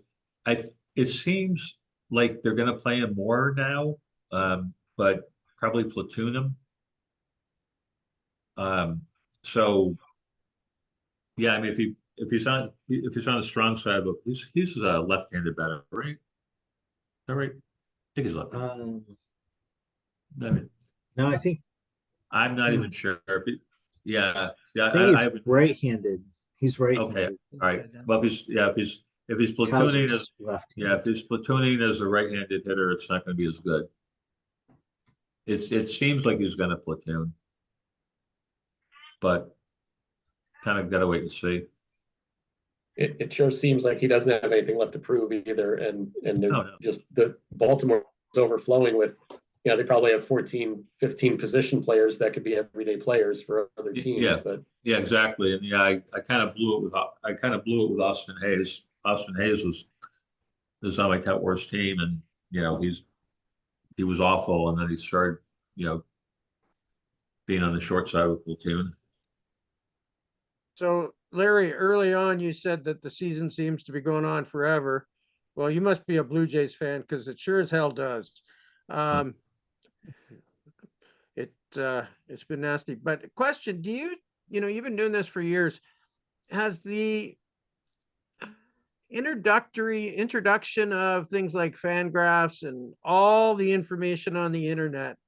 It seems like they're gonna play him more now, but probably platoon him. So yeah, I mean if he's on the strong side, but he's a left-handed batter, right? Is that right? I think he's left. I mean, No, I think I'm not even sure. Yeah, I think I he's would. right-handed. He's Okay, right-handed. all right. Well, if he's platooning as Kelsey's left. if he's platooning as a right-handed hitter, it's not going to be as good. It seems like he's going to platoon, but kind of got to wait and see. It sure seems like he doesn't have anything left to prove either, and they're No. just the Baltimore is overflowing with. They probably have 14, 15 position players that could be everyday players for other teams. Yeah. But Yeah, exactly. And yeah, I kind of blew it with Austin Hayes. Austin Hayes was on my Cat Wars team, and he was awful, and then he started being on the short side of the platoon. So, Larry, early on, you said that the season seems to be going on forever. Well, you must be a Blue Jays fan because it sure as hell does. It's been nasty. But question, you've been doing this for years. Has the introduction of things like fan graphs and all the information on the internet,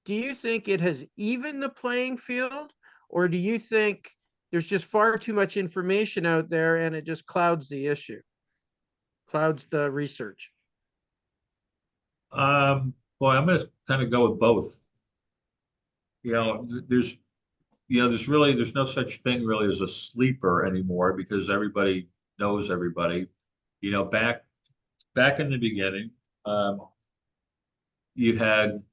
do you think it has evened the playing field, or do you think there's just far too much information out there and it just clouds the issue, clouds the research? Well, I'm going to kind of go with both. There's no such thing really as a sleeper anymore because everybody knows everybody. Back in the beginning, you had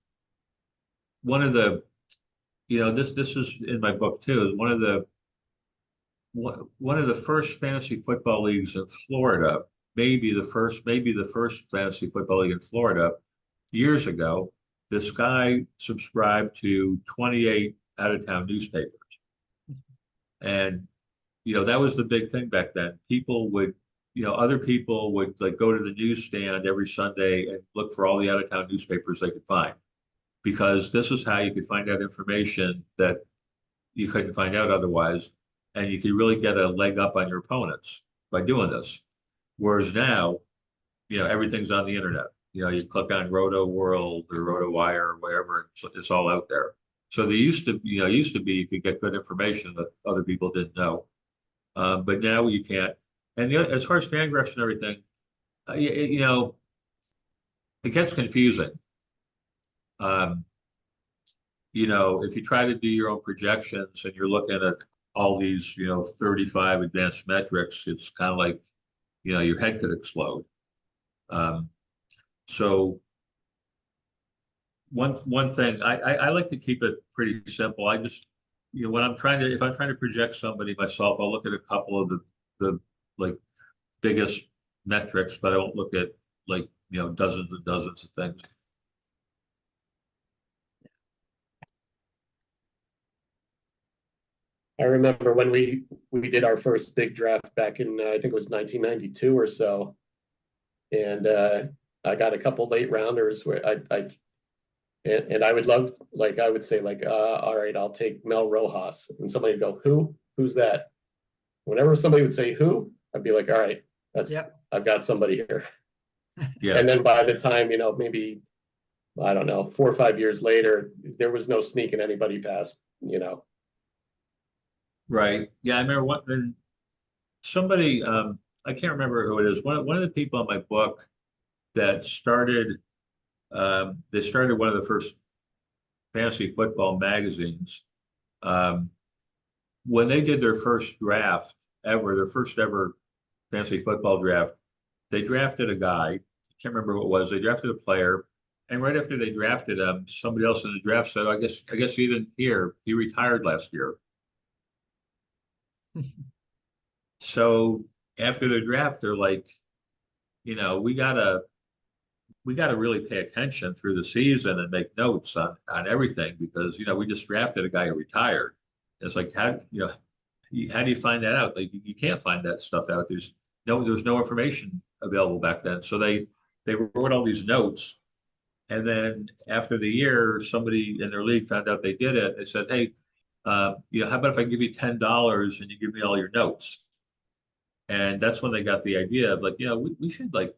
one of the, this is in my book too, is one of the first fantasy football leagues in Florida, maybe the first fantasy football league in Florida years ago. This guy subscribed to 28 out-of-town newspapers. And, that was the big thing back then. People would, other people would like go to the newsstand every Sunday and look for all the out-of-town newspapers they could find. because this is how you could find out information that you couldn't find out otherwise. And you could really get a leg up on your opponents by doing this. Whereas now, everything's on the internet. You click on Roto World or Roto Wire or wherever, it's all out there. So there used to be you could get good information that other people didn't know. But now you can't. And as far as Fangraphs and everything, it gets confusing. If you try to do your own projections and you're looking at all these, 35 advanced metrics, it's kind of like, your head could explode. So one thing, I like to keep it pretty simple. I just, when if I'm trying to project somebody myself, I'll look at a couple of the like biggest metrics, but I won't look at like, dozens and dozens of things. I remember when we did our first big draft back in I think it was 1992 or so, and I got a couple late rounders where I would love, like, I would say, like, all right, I'll take Mel Rojas, and somebody would go, who's that? Whenever somebody would say who, I'd be like, all right, I've got somebody here. Yeah. And then by the time, maybe, I don't know, 4 or 5 years later, there was no sneaking anybody past. Right. Yeah, I remember when somebody, I can't remember who it is. One of the people in my book that started, they started one of the first fantasy football magazines. When they did their first draft ever, their first ever fantasy football draft, they drafted a guy. I can't remember who it was. They drafted a player, and right after they drafted him, somebody else in the draft said, I guess he didn't hear. He retired last year." So after the draft, they're like, we gotta really pay attention through the season and make notes on everything because we just drafted a guy who retired. It's like how do you find that out? Like you can't find that stuff out. There's no information available back then. So they wrote all these notes, and then after the year, somebody in their league found out they did it. They said, "Hey, how about if I give you $10 and you give me all your notes?" And that's when they got the idea of like, we should like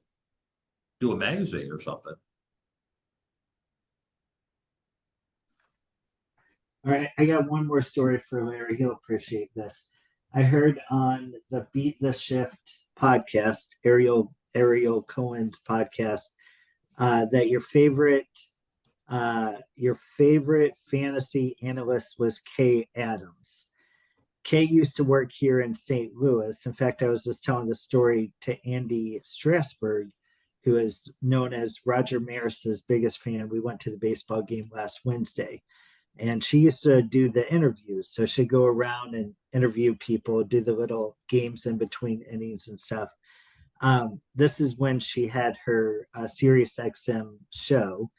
do a magazine or something. All right, I got one more story for Larry. He'll appreciate this. I heard on the Beat the Shift podcast, Ariel Cohen's podcast, that your favorite fantasy analyst was Kay Adams. Kay used to work here in St. Louis. In fact, I was just telling the story to Andy Strasburg, who is known as Roger Maris's biggest fan. We went to the baseball game last Wednesday, and she used to do the interviews. So she'd go around and interview people, do the little games in between innings and stuff. This is when she had her Sirius XM show.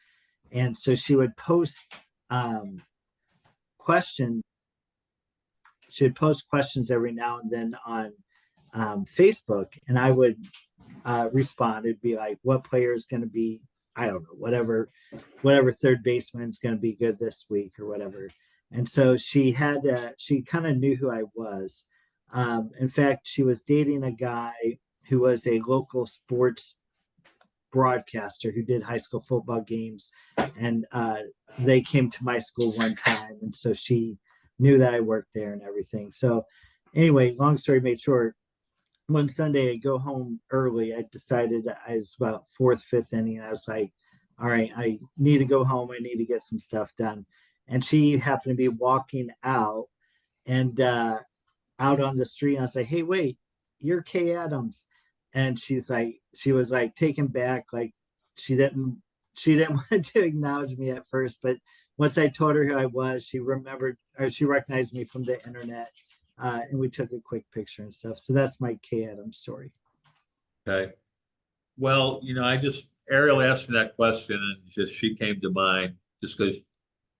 And so she would post questions. She would post questions every now and then on Facebook, and I would respond. It'd be like, what player is going to be, I don't know, whatever third baseman is going to be good this week or whatever. And so she kind of knew who I was. In fact, she was dating a guy who was a local sports broadcaster who did high school football games, and they came to my school one time, and so she knew that I worked there and everything. So anyway, long story made short, one Sunday I go home early. I decided I was about fourth, fifth inning. I was like, all right, I need to go home. I need to get some stuff done. And she happened to be walking out and out on the street. And I was like, hey, wait, you're Kay Adams. And she was like taken back. Like she didn't want to acknowledge me at first, but once I told her who I was, she recognized me from the internet, and we took a quick picture and stuff. So that's my Kay Adams story. Okay. Well, Ariel asked me that question and she came to mind just because,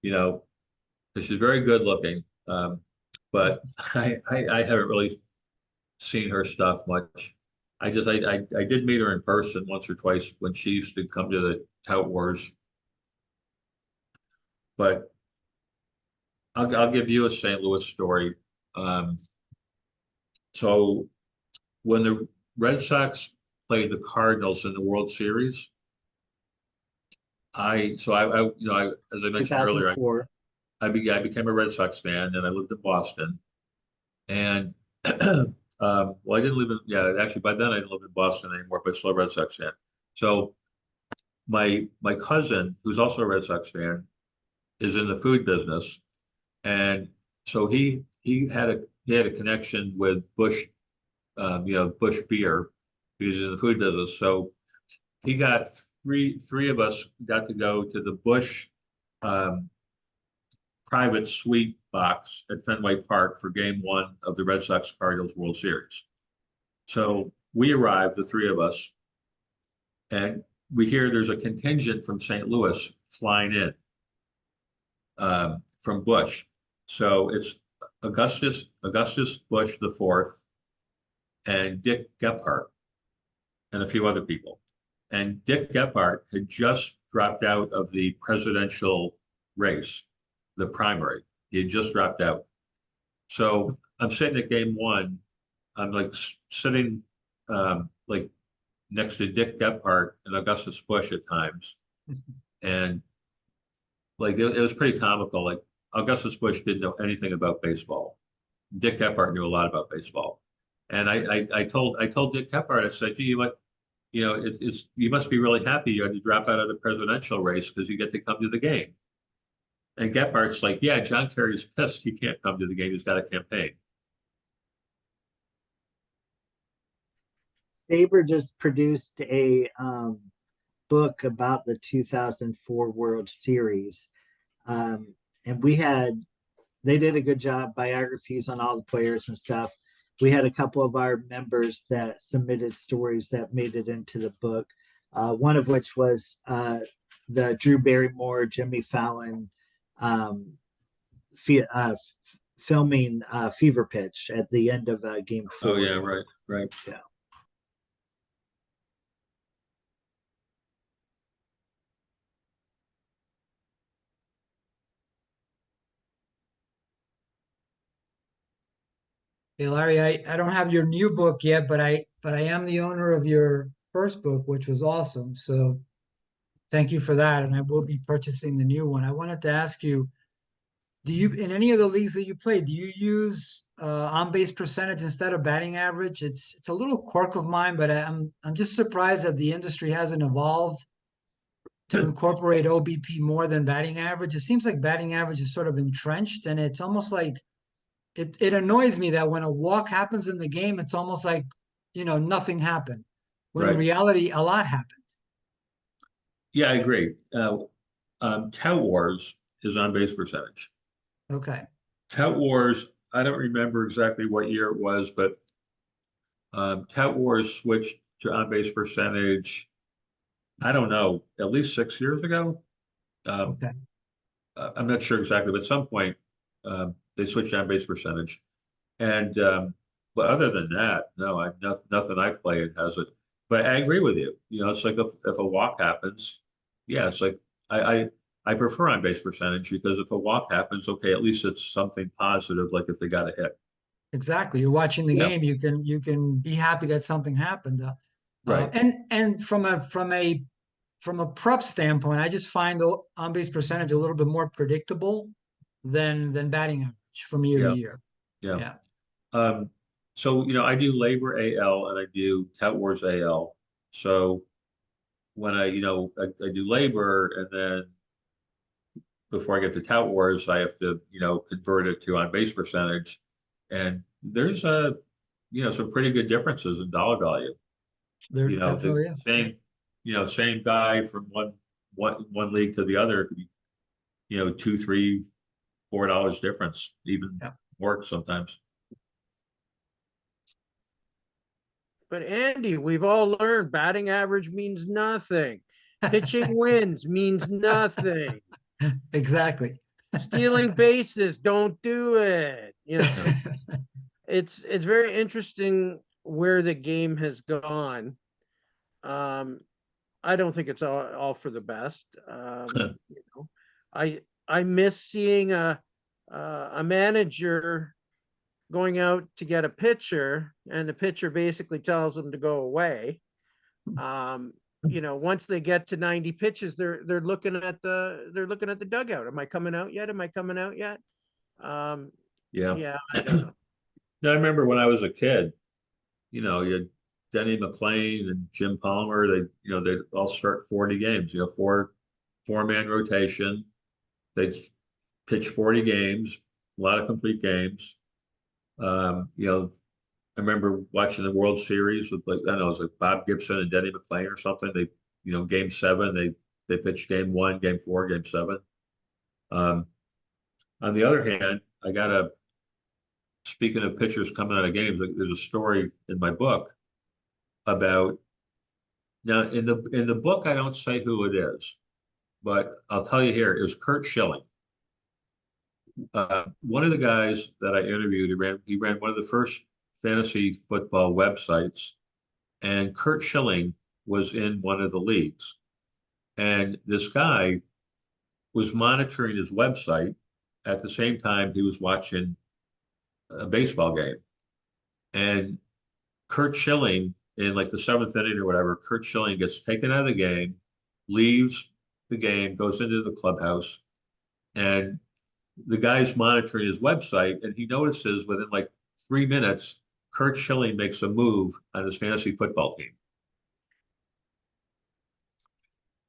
she's very good looking. But I haven't really seen her stuff much. I did meet her in person once or twice when she used to come to the Tout Wars. but I'll give you a St. Louis story. Um, so when the Red Sox played the Cardinals in the World Series, as I mentioned earlier, 2004. I became a Red Sox fan, and I lived in Boston. And well, I didn't live in, yeah, actually by then I didn't live in Boston anymore, but still a Red Sox fan. So my cousin, who's also a Red Sox fan, is in the food business, and so he had a connection with Bush, Bush beer, because he's in the food business. So he got three of us got to go to the Bush um, private suite box at Fenway Park for Game 1 of the Red Sox Cardinals World Series. So we arrived, the three of us, and we hear there's a contingent from St. Louis flying in from Bush. So it's Augustus Bush the fourth and Dick Gephardt and a few other people. And Dick Gephardt had just dropped out of the presidential race, the primary. He had just dropped out. So I'm sitting at Game 1. I'm like sitting like next to Dick Gephardt and Augustus Bush at times, and like it was pretty comical. Like Augustus Bush didn't know anything about baseball. Dick Gephardt knew a lot about baseball, and I told Dick Gephardt, I said, "Gee, it's you must be really happy you had to drop out of the presidential race because you get to come to the game." And Gephardt's like, "Yeah, John Kerry's pissed he can't come to the game. He's got a campaign." SABR just produced a book about the 2004 World Series. And they did a good job, biographies on all the players and stuff. We had a couple of our members that submitted stories that made it into the book. One of which was the Drew Barrymore, Jimmy Fallon filming Fever Pitch at the end of Game 4. Oh yeah, right. Yeah. Hey Larry, I don't have your new book yet, but I am the owner of your first book, which was awesome. So thank you for that. And I will be purchasing the new one. I wanted to ask you, do you in any of the leagues that you play, do you use on-base percentage instead of batting average? It's a little quirk of mine, but I'm just surprised that the industry hasn't evolved to incorporate OBP more than batting average. It seems like batting average is sort of entrenched, and it's almost like it annoys me that when a walk happens in the game, it's almost like, nothing happened. When in Right. reality, a lot happened. Yeah, I agree. Tout Wars is on base percentage. Okay. Tout Wars, I don't remember exactly what year it was, but Tout Wars switched to on base percentage, I don't know, at least 6 years ago. Okay. I'm not sure exactly, but at some point they switched on base percentage. And but other than that, no, nothing I play it has it. But I agree with you. It's like if a walk happens, yeah, it's like I prefer on base percentage because if a walk happens, okay, at least it's something positive, like if they got a hit. Exactly. You're watching the Yeah. game. You can be happy that something happened. Right. And from a prep standpoint, I just find the on base percentage a little bit more predictable than batting average from year to Yeah. year. Yeah. Yeah. So I do Labor AL and I do Tout Wars AL. So when I do Labor, and then before I get to Tout Wars, I have to convert it to on base percentage, and there's some pretty good differences in dollar value. There The definitely is. same guy from one league to the other could be $2, $3, $4 difference, even Yeah. more sometimes. But Andy, we've all learned batting average means nothing. Pitching wins means nothing. Exactly. Stealing bases, don't do it. It's very interesting where the game has gone. I don't think it's all for the best. I I miss seeing a manager going out to get a pitcher, and the pitcher basically tells them to go away. Once they get to 90 pitches, they're looking at the dugout. Am I coming out yet? Am I coming out yet? Yeah. Yeah, I don't know. Now, I remember when I was a kid, you had Denny McLean and Jim Palmer. They'd all start 40 games. Four-man rotation. They'd pitch 40 games, a lot of complete games. I remember watching the World Series with, like, I don't know, it was like Bob Gibson and Denny McLean or something. Game 7, they pitched game 1, game 4, game 7. On the other hand, speaking of pitchers coming out of games, there's a story in my book about, now in the book, I don't say who it is, but I'll tell you here, it was Curt Schilling. One of the guys that I interviewed, he ran one of the first fantasy football websites, and Curt Schilling was in one of the leagues. And this guy was monitoring his website at the same time he was watching a baseball game. And Curt Schilling, in like the 7th inning or whatever, Curt Schilling gets taken out of the game, leaves the game, goes into the clubhouse, and the guy's monitoring his website, and he notices within like 3 minutes, Curt Schilling makes a move on his fantasy football team.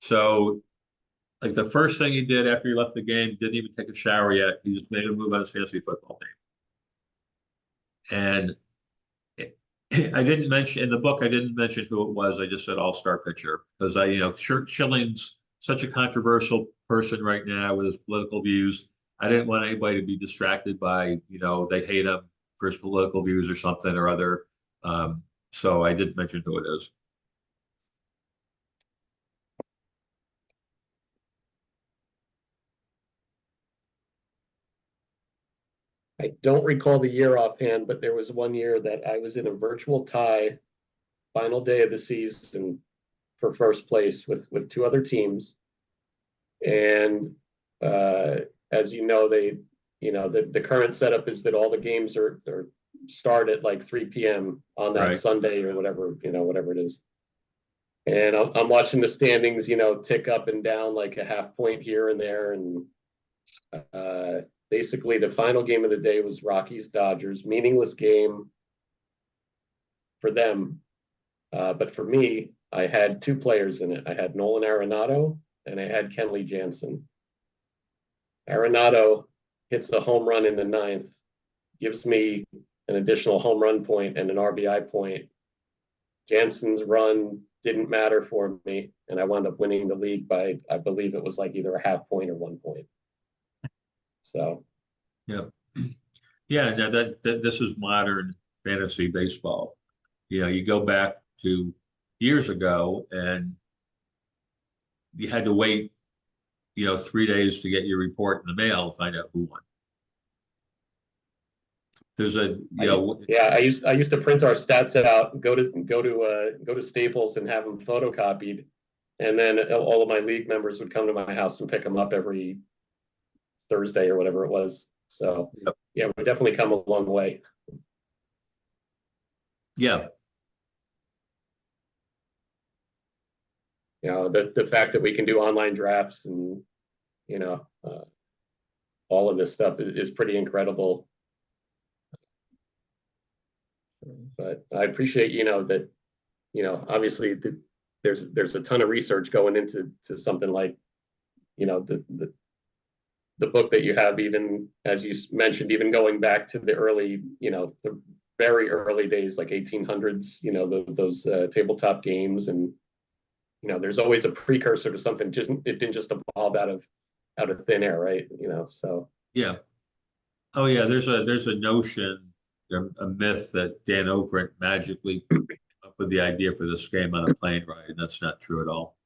So, like, the first thing he did after he left the game, didn't even take a shower yet. He just made a move on his fantasy football team. And I didn't mention in the book, I didn't mention who it was. I just said all-star pitcher, because Schilling's such a controversial person right now with his political views. I didn't want anybody to be distracted by, they hate him for his political views or something or other. So I didn't mention who it is. I don't recall the year offhand, but there was one year that I was in a virtual tie, final day of the season, for first place with 2 other teams. And as you know, the current setup is that all the games are start at like 3 p.m. on that Right. Sunday or whatever it is. And I'm watching the standings, tick up and down like a half point here and there. And basically the final game of the day was Rockies-Dodgers, meaningless game for them. But for me, I had 2 players in it. I had Nolan Arenado and I had Kenley Jansen. Arenado hits a home run in the 9th, gives me an additional home run point and an RBI point. Jansen's run didn't matter for me, and I wound up winning the league by, I believe it was like either a half point or 1 point. So, yeah. Now that this is modern fantasy baseball. You go back to years ago, and you had to wait, 3 days to get your report in the mail to find out who won. There's I used to print our stats out, go to Staples and have them photocopied, and then all of my league members would come to my house and pick them up every Thursday or whatever it was. So Yep. Yeah, we've definitely come a long way. Yeah. The fact that we can do online drafts and all of this stuff is pretty incredible. But I appreciate that obviously there's a ton of research going into something like the book that you have, even as you mentioned, even going back to the early the very early days, like 1800s, those tabletop games, and there's always a precursor to something. It didn't just evolve out of thin air, right? So Yeah. Oh yeah, there's a notion, a myth that Dan Okrent magically came up with the idea for this game on a plane ride, and that's not true at all.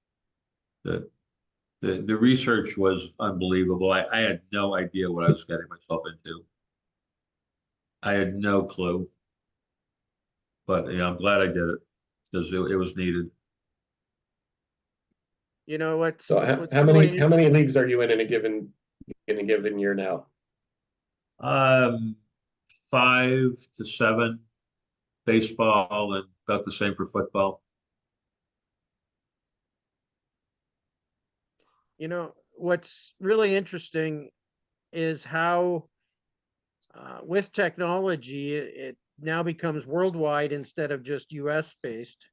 The research was unbelievable. I had no idea what I was getting myself into. I had no clue. But I'm glad I did it, because it was needed. What's so how really many leagues are you in a given in a given year now? 5 to 7 baseball and about the same for football. You know, what's really interesting is how with technology, it now becomes worldwide instead of just US based.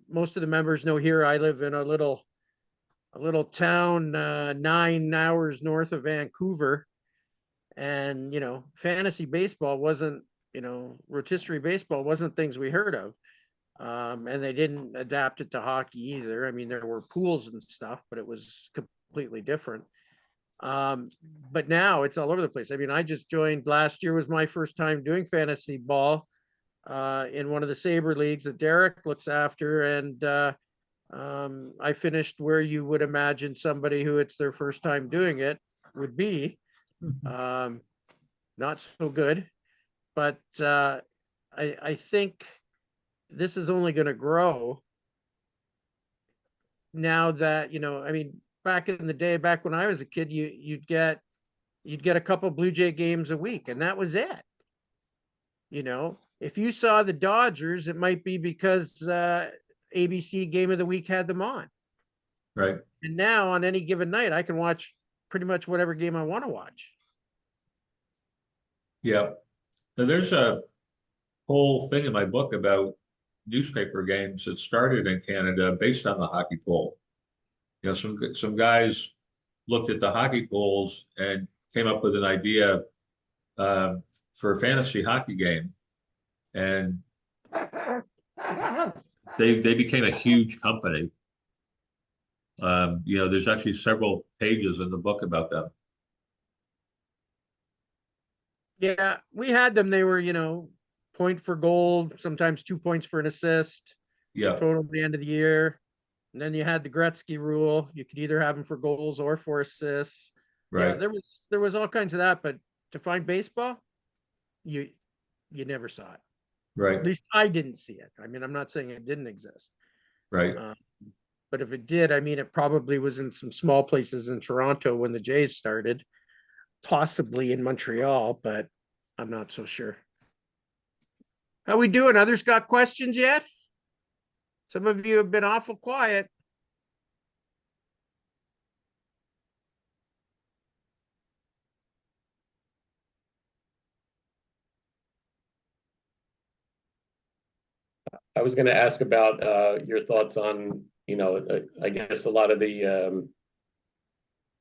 Most of the members know here I live in a little town 9 hours north of Vancouver. And, fantasy baseball wasn't, rotisserie baseball wasn't things we heard of. And they didn't adapt it to hockey either. I mean, there were pools and stuff, but it was completely different. But now it's all over the place. I mean, I just joined last year was my first time doing fantasy ball in one of the SABR leagues that Derek looks after. And I finished where you would imagine somebody who it's their first time doing it would be. Not so good, but I think this is only going to grow now that, I mean, back in the day, back when I was a kid, you'd get a couple Blue Jay games a week, and that was it. If you saw the Dodgers, it might be because ABC Game of the Week had them on. Right. And now on any given night, I can watch pretty much whatever game I want to watch. Yeah. Now, there's a whole thing in my book about newspaper games that started in Canada based on the hockey poll. Some guys looked at the hockey polls and came up with an idea for a fantasy hockey game, and they became a huge company. There's actually several pages in the book about them. Yeah, we had them. They were, point for goal, sometimes 2 points for an assist, Yeah, total at the end of the year. And then you had the Gretzky rule. You could either have them for goals or for assists. Yeah, right, there was all kinds of that, but to find baseball, you never saw it. At right, least I didn't see it. I mean, I'm not saying it didn't exist. right. But if it did, I mean, it probably was in some small places in Toronto when the Jays started, possibly in Montreal, but I'm not so sure. How we doing? Others got questions yet? Some of you have been awful quiet. I was going to ask about your thoughts on, I guess a lot of the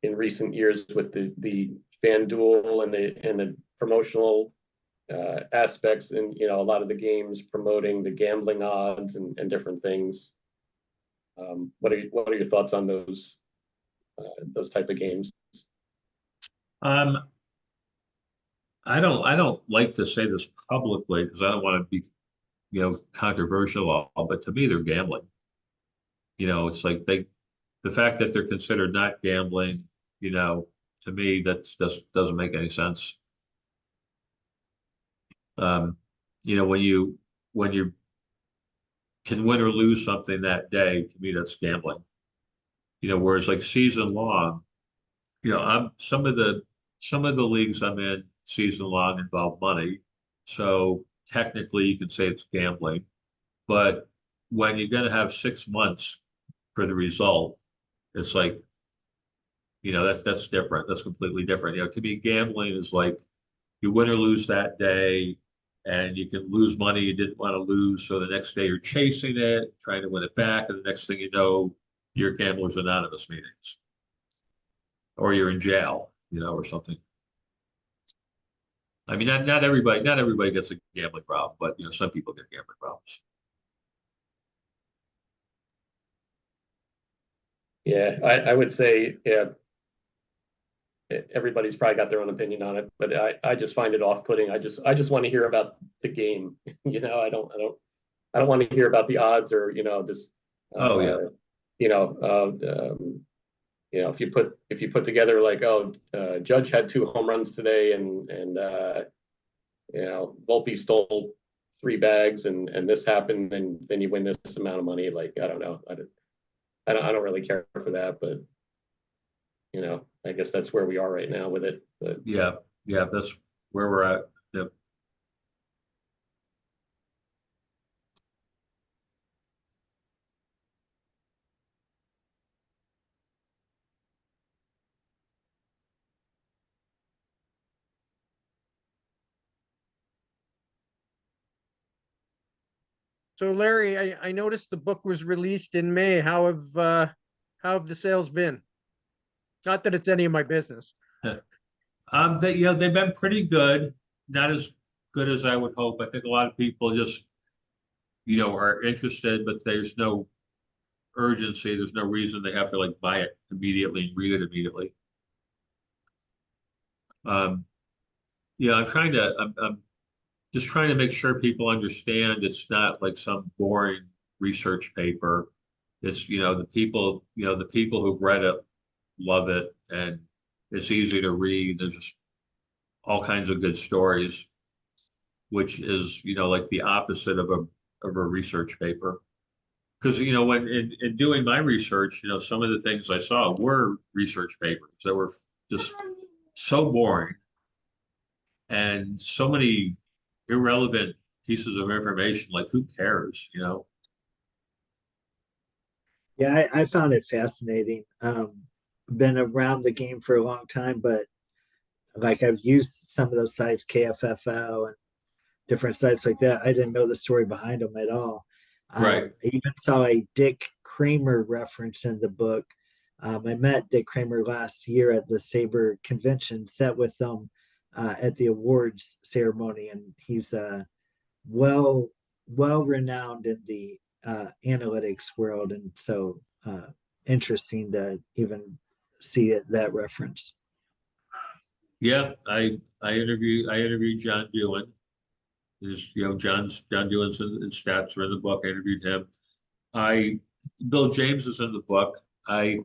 in recent years with the FanDuel and the promotional aspects, and a lot of the games promoting the gambling odds and different things. What are your thoughts on those type of games? Um, I don't like to say this publicly because I don't want to be, controversial, but to me, they're gambling. It's like the fact that they're considered not gambling, to me, that just doesn't make any sense. When you can win or lose something that day, to me, that's gambling. Whereas like season long, I'm some of the leagues I'm in season long involve money. So technically you can say it's gambling. But when you're going to have 6 months for the result, it's like, that's different. That's completely different. To me, gambling is like you win or lose that day, and you can lose money you didn't want to lose. So the next day you're chasing it, trying to win it back, and the next thing you know, you're at Gamblers Anonymous meetings, or you're in jail, or something. I mean, not everybody gets a gambling problem, but some people get gambling problems. Yeah, I would say, yeah, everybody's probably got their own opinion on it, but I just find it off-putting. I just want to hear about the game. I don't want to hear about the odds or this. Oh yeah, If you put together like, Judge had 2 home runs today, and Volpe stole 3 bags, and this happened, and then you win this amount of money. Like, I don't know. I don't really care for that, but I guess that's where we are right now with it. But Yeah, that's where we're at. Yep. So Larry, I noticed the book was released in May. How have the sales been? Not that it's any of my business. They've been pretty good, not as good as I would hope. I think a lot of people just, are interested, but there's no urgency. There's no reason they have to like buy it immediately and read it immediately. Um, I'm just trying to make sure people understand it's not like some boring research paper. It's, the people who've read it love it, and it's easy to read. There's just all kinds of good stories, which is, like the opposite of a research paper. Because, when in doing my research, some of the things I saw were research papers that were just so boring and so many irrelevant pieces of information. Like, who cares? Yeah, I found it fascinating. Been around the game for a long time, but like I've used some of those sites, KFFL and different sites like that. I didn't know the story behind them at all. Right. I even saw a Dick Kramer reference in the book. I met Dick Kramer last year at the SABR convention, sat with them at the awards ceremony, and he's well well renowned in the analytics world, and so interesting to even see that reference. Yeah, I interviewed John Doohan. There's, John Doohan's and stats are in the book. I interviewed him. Bill James is in the book. I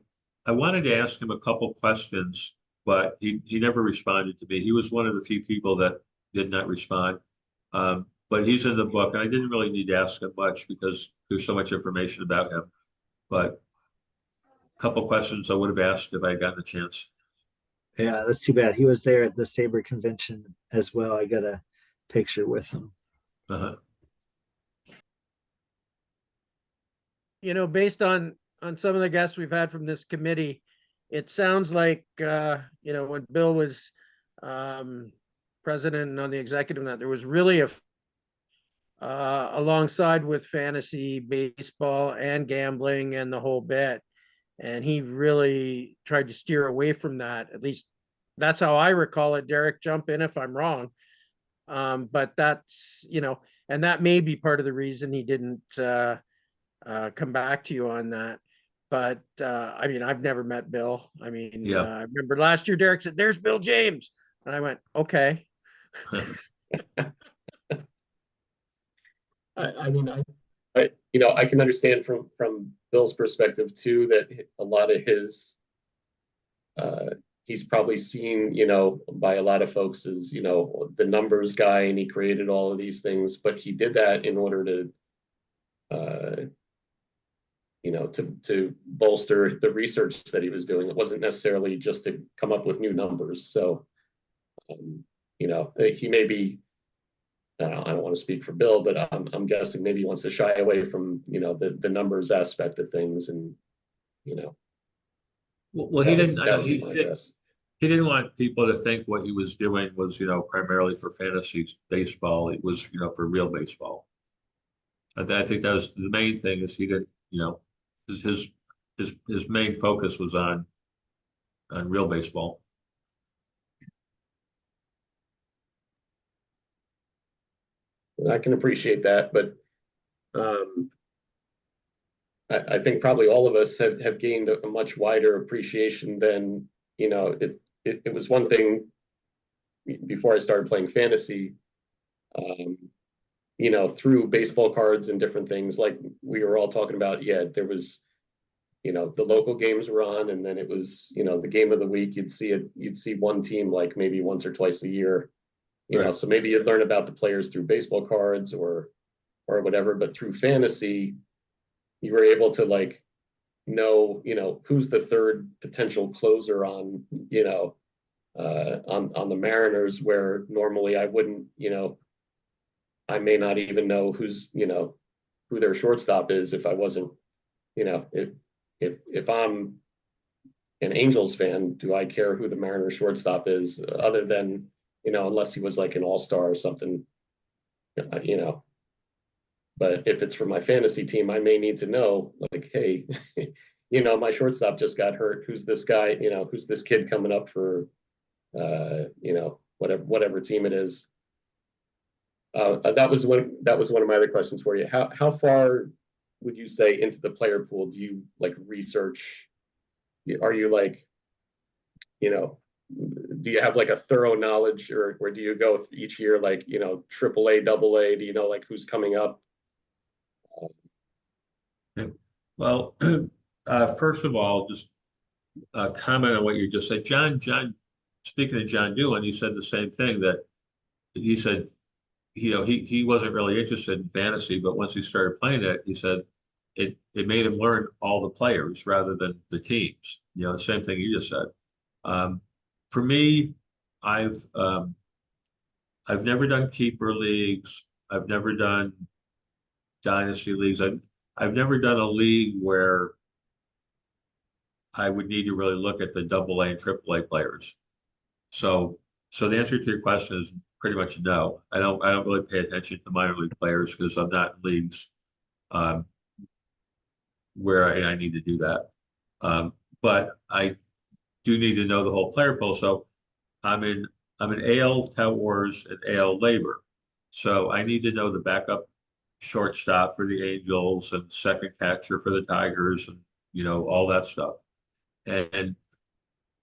wanted to ask him a couple questions, but he never responded to me. He was one of the few people that did not respond. But he's in the book, and I didn't really need to ask him much because there's so much information about him. But a couple questions I would have asked if I had gotten a chance. Yeah, that's too bad. He was there at the SABR convention as well. I got a picture with him. Uh-huh. Based on some of the guests we've had from this committee, it sounds like when Bill was president and on the executive, that there was really alongside with fantasy baseball and gambling and the whole bit, and he really tried to steer away from that. At least that's how I recall it. Derek, jump in if I'm wrong. But that's, and that may be part of the reason he didn't come back to you on that. But I mean, I've never met Bill. I mean, Yeah. I remember last year Derek said, "There's Bill James," and I went, "Okay." I mean, I can understand from Bill's perspective too that a lot of his he's probably seen, by a lot of folks as, the numbers guy, and he created all of these things, but he did that in order to to bolster the research that he was doing. It wasn't necessarily just to come up with new numbers. So, he may be, I don't want to speak for Bill, but I'm guessing maybe he wants to shy away from, the numbers aspect of things. And, Well, he didn't. that would be my guess. He didn't want people to think what he was doing was, primarily for fantasy baseball. It was, for real baseball. I think that was the main thing. Is he didn't, his main focus was on real baseball. I can appreciate that, but I think probably all of us have gained a much wider appreciation than, it was one thing before I started playing fantasy, through baseball cards and different things like we were all talking about. Yeah, there was, the local games were on, and then it was, the game of the week. You'd see one team like maybe once or twice a year, Right. so maybe you'd learn about the players through baseball cards or whatever, but through fantasy, you were able to like, know, who's the third potential closer on, on the Mariners, where normally I wouldn't, I may not even know who their shortstop is if I wasn't, if I'm an Angels fan, do I care who the Mariners shortstop is, other than, unless he was like an all-star or something, but if it's for my fantasy team, I may need to know, like, hey, my shortstop just got hurt. Who's this guy? Who's this kid coming up for, whatever team it is. That was one of my other questions for you. How far would you say into the player pool do you like research? Are you like, do you have like a thorough knowledge, or do you go each year like, triple A, double A? Do you know like who's coming up? Well, first of all, just comment on what you just said. John, speaking of John Doohan, he said the same thing, that he said, he wasn't really interested in fantasy, but once he started playing it, he said it made him learn all the players rather than the teams. The same thing you just said. For me, I've never done keeper leagues. I've never done dynasty leagues. I've never done a league where I would need to really look at the double A and triple A players. So the answer to your question is pretty much no. I don't really pay attention to minor league players because I'm not in leagues where I need to do that. But I do need to know the whole player pool. So I'm in AL Tout Wars and AL Labor. So I need to know the backup shortstop for the Angels and second catcher for the Tigers, and all that stuff. And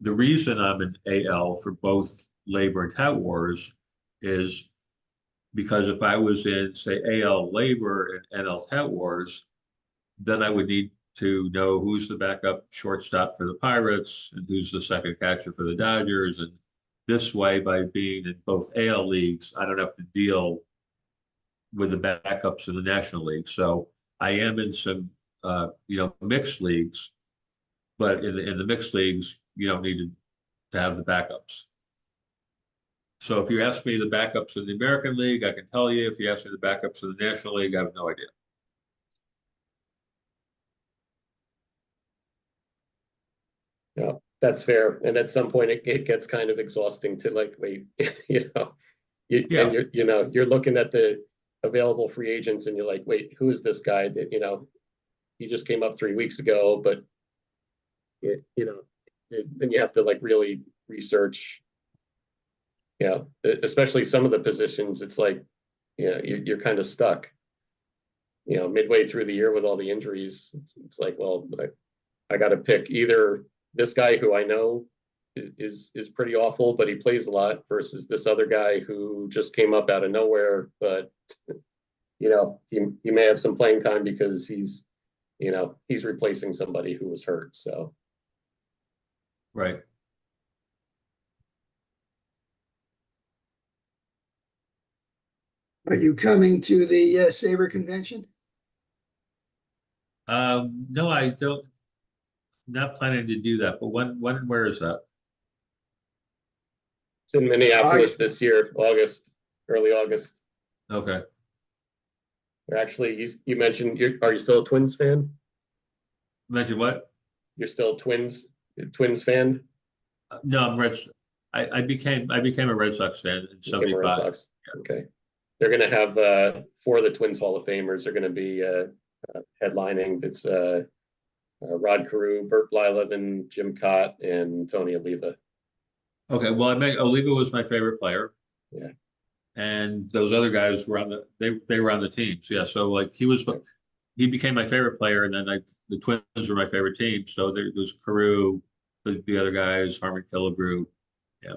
the reason I'm in AL for both Labor and Tout Wars is because if I was in, say, AL Labor and NL Tout Wars, then I would need to know who's the backup shortstop for the Pirates and who's the second catcher for the Dodgers. And this way, by being in both AL leagues, I don't have to deal with the backups in the National League. So I am in some, mixed leagues, but in the mixed leagues, you don't need to have the backups. So if you ask me the backups in the American League, I can tell you. If you ask me the backups in the National League, I have no idea. Yeah, that's fair. And at some point it gets kind of exhausting to like, wait, Yeah. and you're looking at the available free agents and you're like, wait, who is this guy that, he just came up 3 weeks ago, but then you have to like really research, especially some of the positions. It's like, you're kind of stuck, midway through the year with all the injuries. It's like, well, I got to pick either this guy who I know is pretty awful, but he plays a lot, versus this other guy who just came up out of nowhere, but he may have some playing time because he's replacing somebody who was hurt. So Right. Are you coming to the SABR convention? No, I don't. Not planning to do that. But when and where is that? it's in Minneapolis August. this year, early August. Okay. Or actually, you mentioned, are you still a Twins fan? Mention what? You're still a Twins fan? No, I'm Red. I became a Red Sox fan in You became a Red '75. Sox. Okay. They're going to have 4 of the Twins Hall of Famers are going to be headlining. It's Rod Carew, Bert Blyleven, Jim Cott, and Tony Oliva. Okay. Well, Oliva was my favorite player. Yeah. And those other guys were they were on the teams. Yeah. So like he became my favorite player, and then the Twins were my favorite team. So there was Carew, the other guys, Harmon Killebrew. Yeah.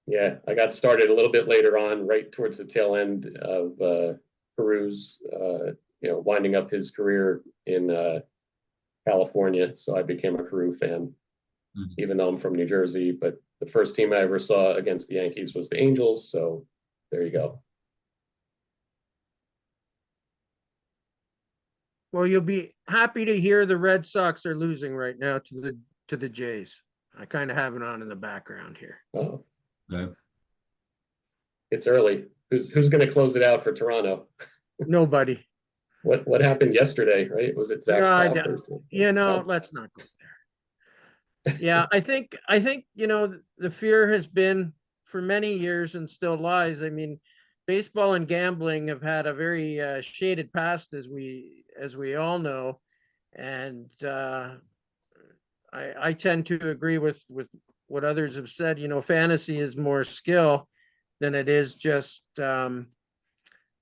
Yeah, I got started a little bit later on, right towards the tail end of Carew's, winding up his career in California. So I became a Carew fan, even though I'm from New Jersey. But the first team I ever saw against the Yankees was the Angels. So there you go. Well, you'll be happy to hear the Red Sox are losing right now to the Jays. I kind of have it on in the background here. Oh, No. it's early. Who's going to close it out for Toronto? Nobody. What happened yesterday? Right? Was it Zach Yeah, Crawford? let's not go there. Yeah, I think the fear has been for many years and still lies. I mean, baseball and gambling have had a very shaded past, as we all know, and I tend to agree with what others have said. Fantasy is more skill than it is just than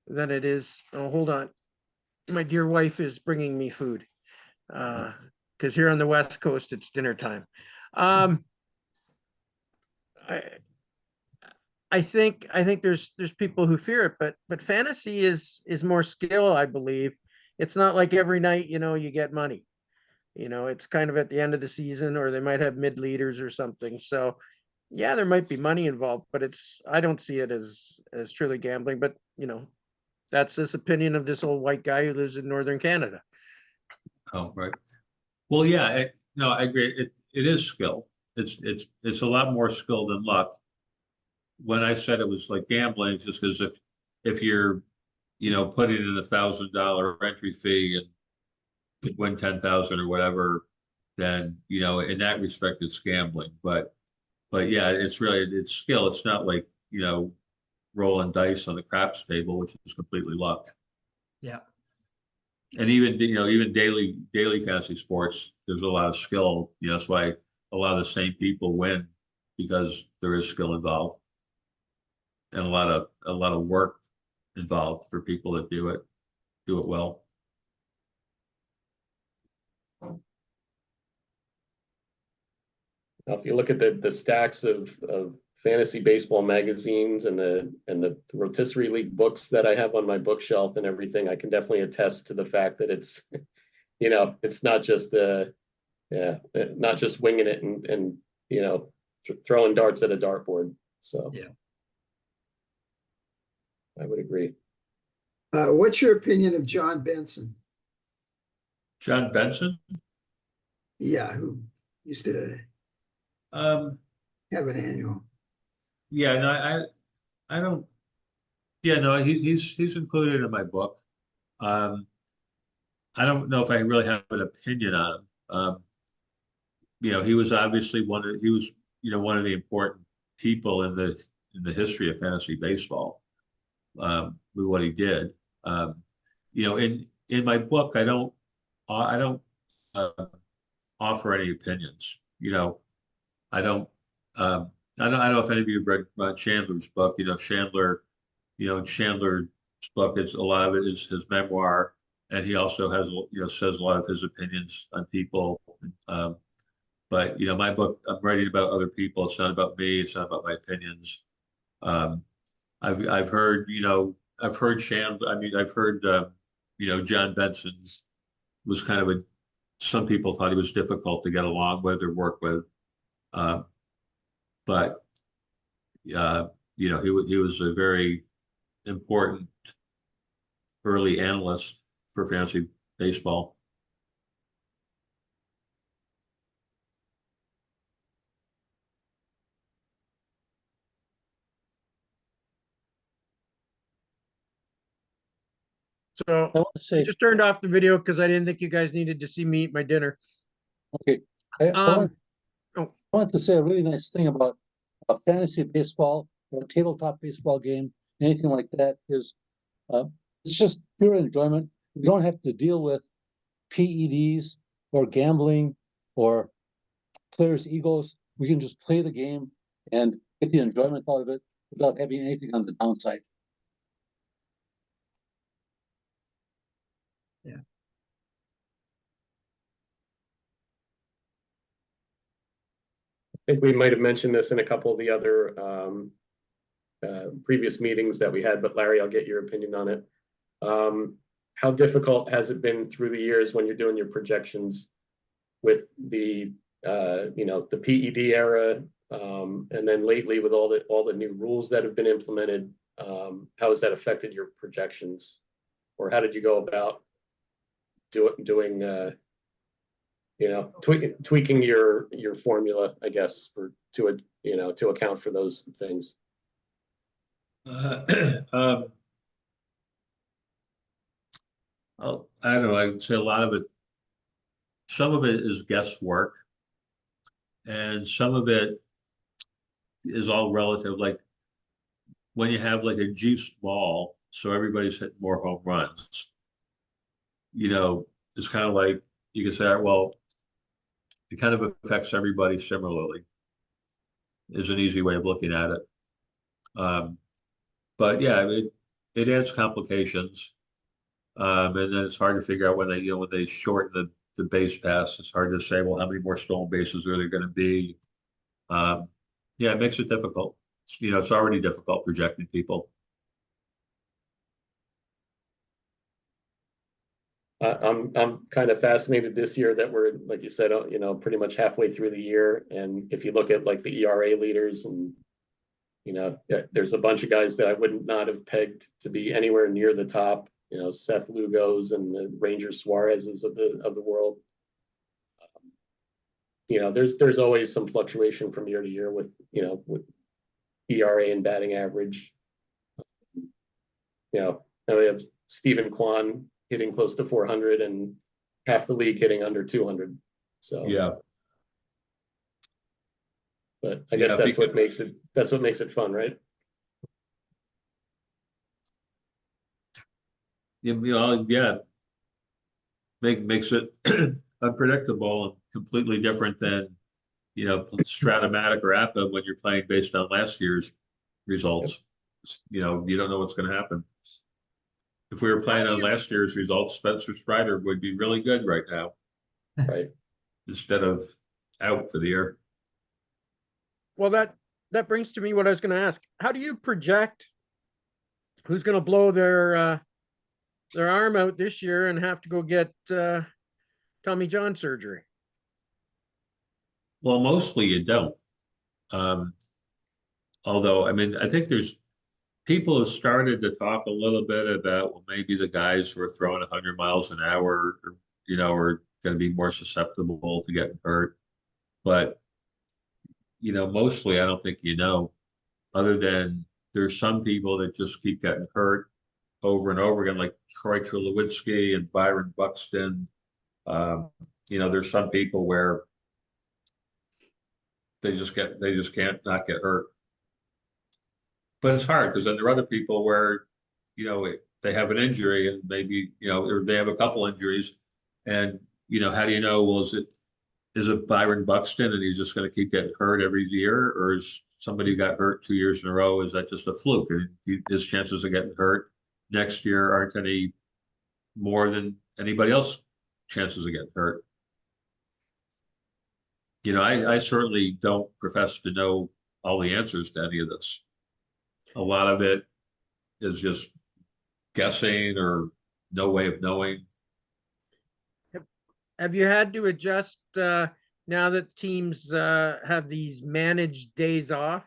it is. Oh, hold on, my dear wife is bringing me food because here on the West Coast it's dinner time. I I think there's people who fear it, but fantasy is more skill, I believe. It's not like every night, you get money. It's kind of at the end of the season, or they might have mid leaders or something. So yeah, there might be money involved, but I don't see it as truly gambling. But that's this opinion of this old white guy who lives in northern Canada. Oh, right. Well, yeah, no, I agree. It is skill. It's a lot more skill than luck. When I said it was like gambling, it's just because if you're, putting in $1,000 entry fee and could win 10,000 or whatever, then in that respect it's gambling. But yeah, it's skill. It's not like rolling dice on the craps table, which is completely luck. Yeah. And even daily fantasy sports, there's a lot of skill. That's why a lot of the same people win, because there is skill involved and a lot of work involved for people that do it well. Now, if you look at the stacks of fantasy baseball magazines and the rotisserie league books that I have on my bookshelf and everything, I can definitely attest to the fact that it's it's not just not just winging it and throwing darts at a dartboard. So Yeah. I would agree. What's your opinion of John Benson? John Benson, Yeah, who used to um, have an annual. yeah, no, I don't. Yeah, no, he's included in my book. Um, I don't know if I really have an opinion on him. He was obviously one of the important people in the history of fantasy baseball, with what he did. In my book, I don't offer any opinions. I don't I don't know if any of you have read Chandler's book. Chandler's book, it's a lot of it is his memoir, and he also has says a lot of his opinions on people. But my book, I'm writing about other people. It's not about me. It's not about my opinions. Um, I've heard Chandler. I mean, I've heard John Benson was kind of some people thought he was difficult to get along with or work with. Uh, but he was a very important early analyst for fantasy baseball. So I want to I say, just turned off the video because I didn't think you guys needed to see me eat my dinner. okay, Oh, I want to say a really nice thing about a fantasy baseball or a tabletop baseball game, anything like that is, it's just pure enjoyment. You don't have to deal with PEDs or gambling or players' egos. We can just play the game and get the enjoyment out of it without having anything on the downside. I think we might have mentioned this in a couple of the other previous meetings that we had, but Larry, I'll get your opinion on it. How difficult has it been through the years when you're doing your projections with the the PED era, and then lately with all the new rules that have been implemented? How has that affected your projections, or how did you go about doing tweaking your formula, I guess, to account for those things. I don't know. I would say a lot of it, some of it is guesswork, and some of it is all relative. Like when you have like a juiced ball, so everybody's hitting more home runs, it's kind of like you can say, well, it kind of affects everybody similarly, is an easy way of looking at it. But yeah, it adds complications. And then it's hard to figure out when they shorten the base pass, it's hard to say, well, how many more stolen bases are there going to be? Yeah, it makes it difficult. It's already difficult projecting people. I'm kind of fascinated this year that we're, like you said, pretty much halfway through the year. And if you look at like the ERA leaders, and there's a bunch of guys that I would not have pegged to be anywhere near the top. Seth Lugos and the Ranger Suarez's of the world. There's always some fluctuation from year to year with ERA and batting average. Now we have Stephen Kwan hitting close to 400 and half the league hitting under 200. So yeah, but I guess that's what makes it fun, right? Yeah, makes it unpredictable and completely different than Stratomatic or APA when you're playing based on last year's results. You don't know what's going to happen. If we were playing on last year's results, Spencer Strider would be really good right now, right? Instead of out for the year. Well, that brings to me what I was going to ask. How do you project who's going to blow their arm out this year and have to go get Tommy John surgery? Well, mostly you don't. Although, I mean, I think there's people have started to talk a little bit about, well, maybe the guys who are throwing 100 miles an hour, are going to be more susceptible to getting hurt. But, mostly I don't think other than there's some people that just keep getting hurt over and over again, like Troy Tulowitzki and Byron Buxton. There's some people where they just can't not get hurt. But it's hard because then there are other people where, they have an injury and maybe, or they have a couple injuries, and how do you know? Well, is it Byron Buxton and he's just going to keep getting hurt every year, or is somebody who got hurt 2 years in a row? Is that just a fluke? And his chances of getting hurt next year aren't any more than anybody else chances of getting hurt. I certainly don't profess to know all the answers to any of this. A lot of it is just guessing or no way of knowing. Have you had to adjust now that teams have these managed days off?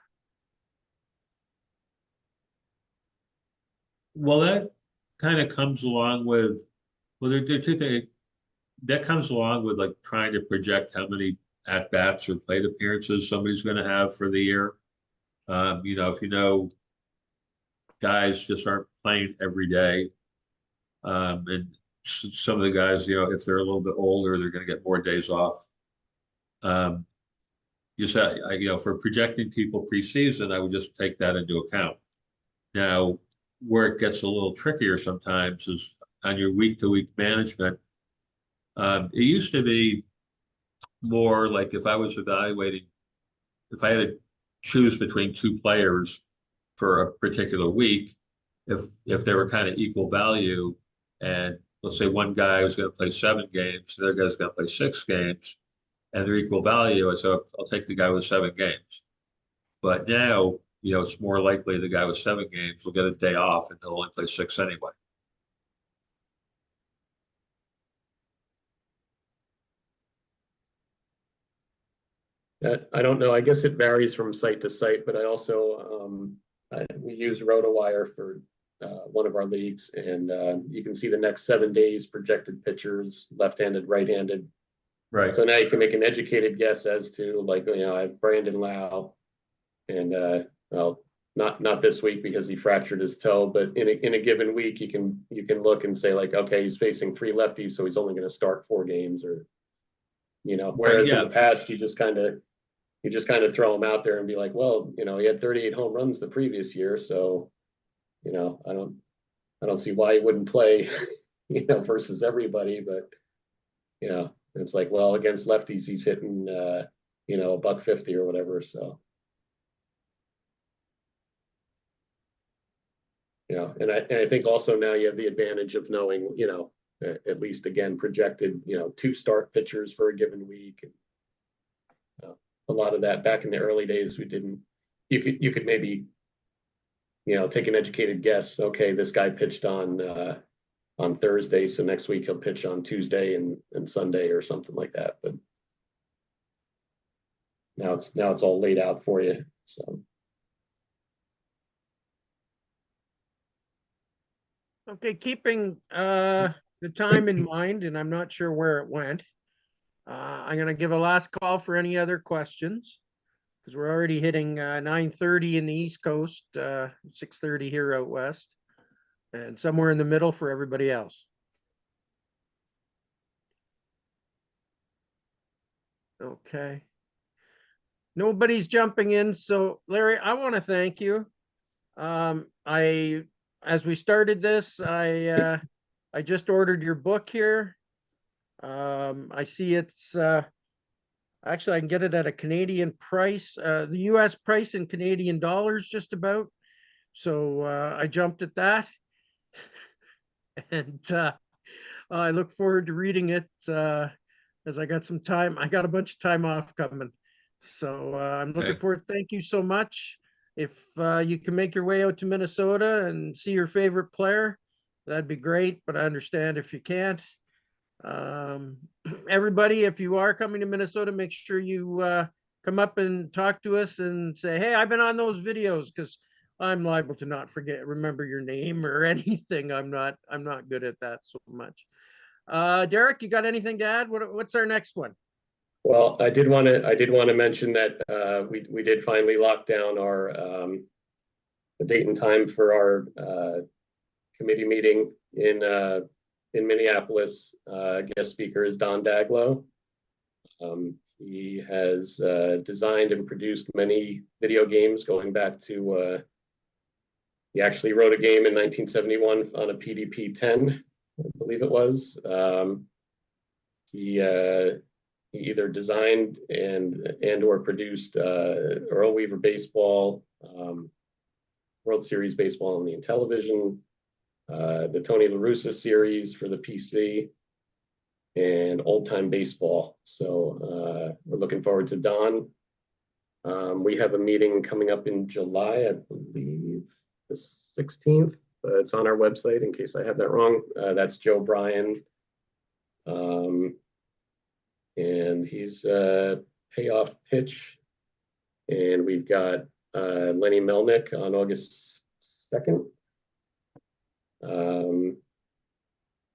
Well, that kind of comes along with, there are two things. That comes along with like trying to project how many at-bats or plate appearances somebody's going to have for the year. If guys just aren't playing every day. And some of the guys, if they're a little bit older, they're going to get more days off. For projecting people preseason, I would just take that into account. Now, where it gets a little trickier sometimes is on your week-to-week management. It used to be more like if I was evaluating, if I had to choose between two players for a particular week, if they were kind of equal value, and let's say one guy was going to play 7 games, the other guy's going to play 6 games, and they're equal value, so I'll take the guy with 7 games. But now, it's more likely the guy with 7 games will get a day off and he'll only play 6 anyway. I don't know. I guess it varies from site to site, but I also we use RotoWire for one of our leagues, and you can see the next 7 days projected pitchers, left-handed, right-handed. Right. So now you can make an educated guess as to, like, I have Brandon Lau, and well, not this week because he fractured his toe, but in a given week, you can look and say, like, okay, he's facing 3 lefties, so he's only going to start 4 games, or whereas in the past you just kind of throw him out there and be like, well, he had 38 home runs the previous year, so I don't see why he wouldn't play, versus everybody, but it's like, well, against lefties he's hitting $150 or whatever, so. And I think also now you have the advantage of knowing, at least again projected, 2 start pitchers for a given week. And, a lot of that back in the early days, we didn't. You could maybe, take an educated guess. Okay, this guy pitched on Thursday, so next week he'll pitch on Tuesday and Sunday or something like that. But now it's all laid out for you. So. Okay, keeping the time in mind, and I'm not sure where it went. I'm going to give a last call for any other questions, because we're already hitting 9:30 in the East Coast, 6:30 here out west, and somewhere in the middle for everybody else. Okay. Nobody's jumping in, so Larry, I want to thank you. As we started this, I just ordered your book here. I see it's actually I can get it at a Canadian price, the US price in Canadian dollars just about. So I jumped at that. And I look forward to reading it as I got some time. I got a bunch of time off coming. So I'm looking forward. Thank you so much. If you can make your way out to Minnesota and see your favorite player, that'd be great. But I understand if you can't. Everybody, if you are coming to Minnesota, make sure you come up and talk to us and say, hey, I've been on those videos, because I'm liable to not remember your name or anything. I'm not good at that so much. Derek, you got anything to add? What's our next one? Well, I did want to mention that we did finally lock down our the date and time for our committee meeting in Minneapolis. Guest speaker is Don Daglow. He has designed and produced many video games going back to. He actually wrote a game in 1971 on a PDP-10, I believe it was. He either designed and or produced Earl Weaver Baseball, World Series Baseball on the Intellivision, the Tony La Russa series for the PC, and Old Time Baseball. So we're looking forward to Don. We have a meeting coming up in July, I believe the 16th. It's on our website in case I have that wrong. That's Joe Bryan. And he's payoff pitch. And we've got Lenny Melnick on August 2nd.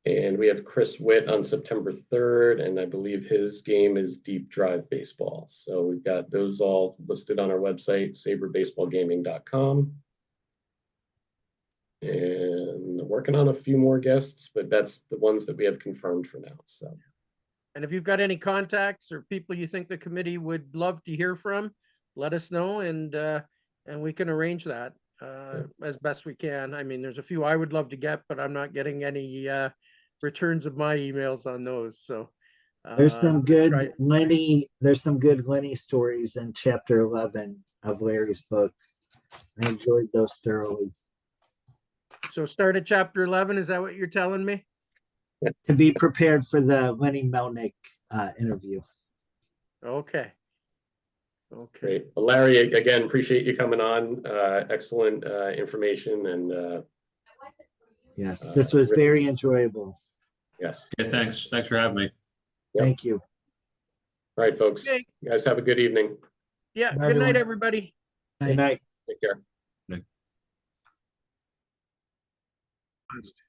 And we have Chris Witt on September 3rd, and I believe his game is Deep Drive Baseball. So we've got those all listed on our website, saberbaseballgaming.com. And working on a few more guests, but that's the ones that we have confirmed for now. So. And if you've got any contacts or people you think the committee would love to hear from, let us know, and we can arrange that as best we can. I mean, there's a few I would love to get, but I'm not getting any returns of my emails on those. So there's some good Lenny. There's some good Lenny stories in chapter 11 of Larry's book. I enjoyed those thoroughly. So start at chapter 11. Is that what you're telling me? To be prepared for the Lenny Melnick interview. Okay. Okay. Great. Well, Larry, again, appreciate you coming on. Excellent information, and yes, this was very enjoyable. Yes. Okay, thanks for having me. Yep. Thank you. All right, folks. Okay. You guys have a good evening. Yeah. Bye, Good night, everyone. everybody. Good night. Take care. last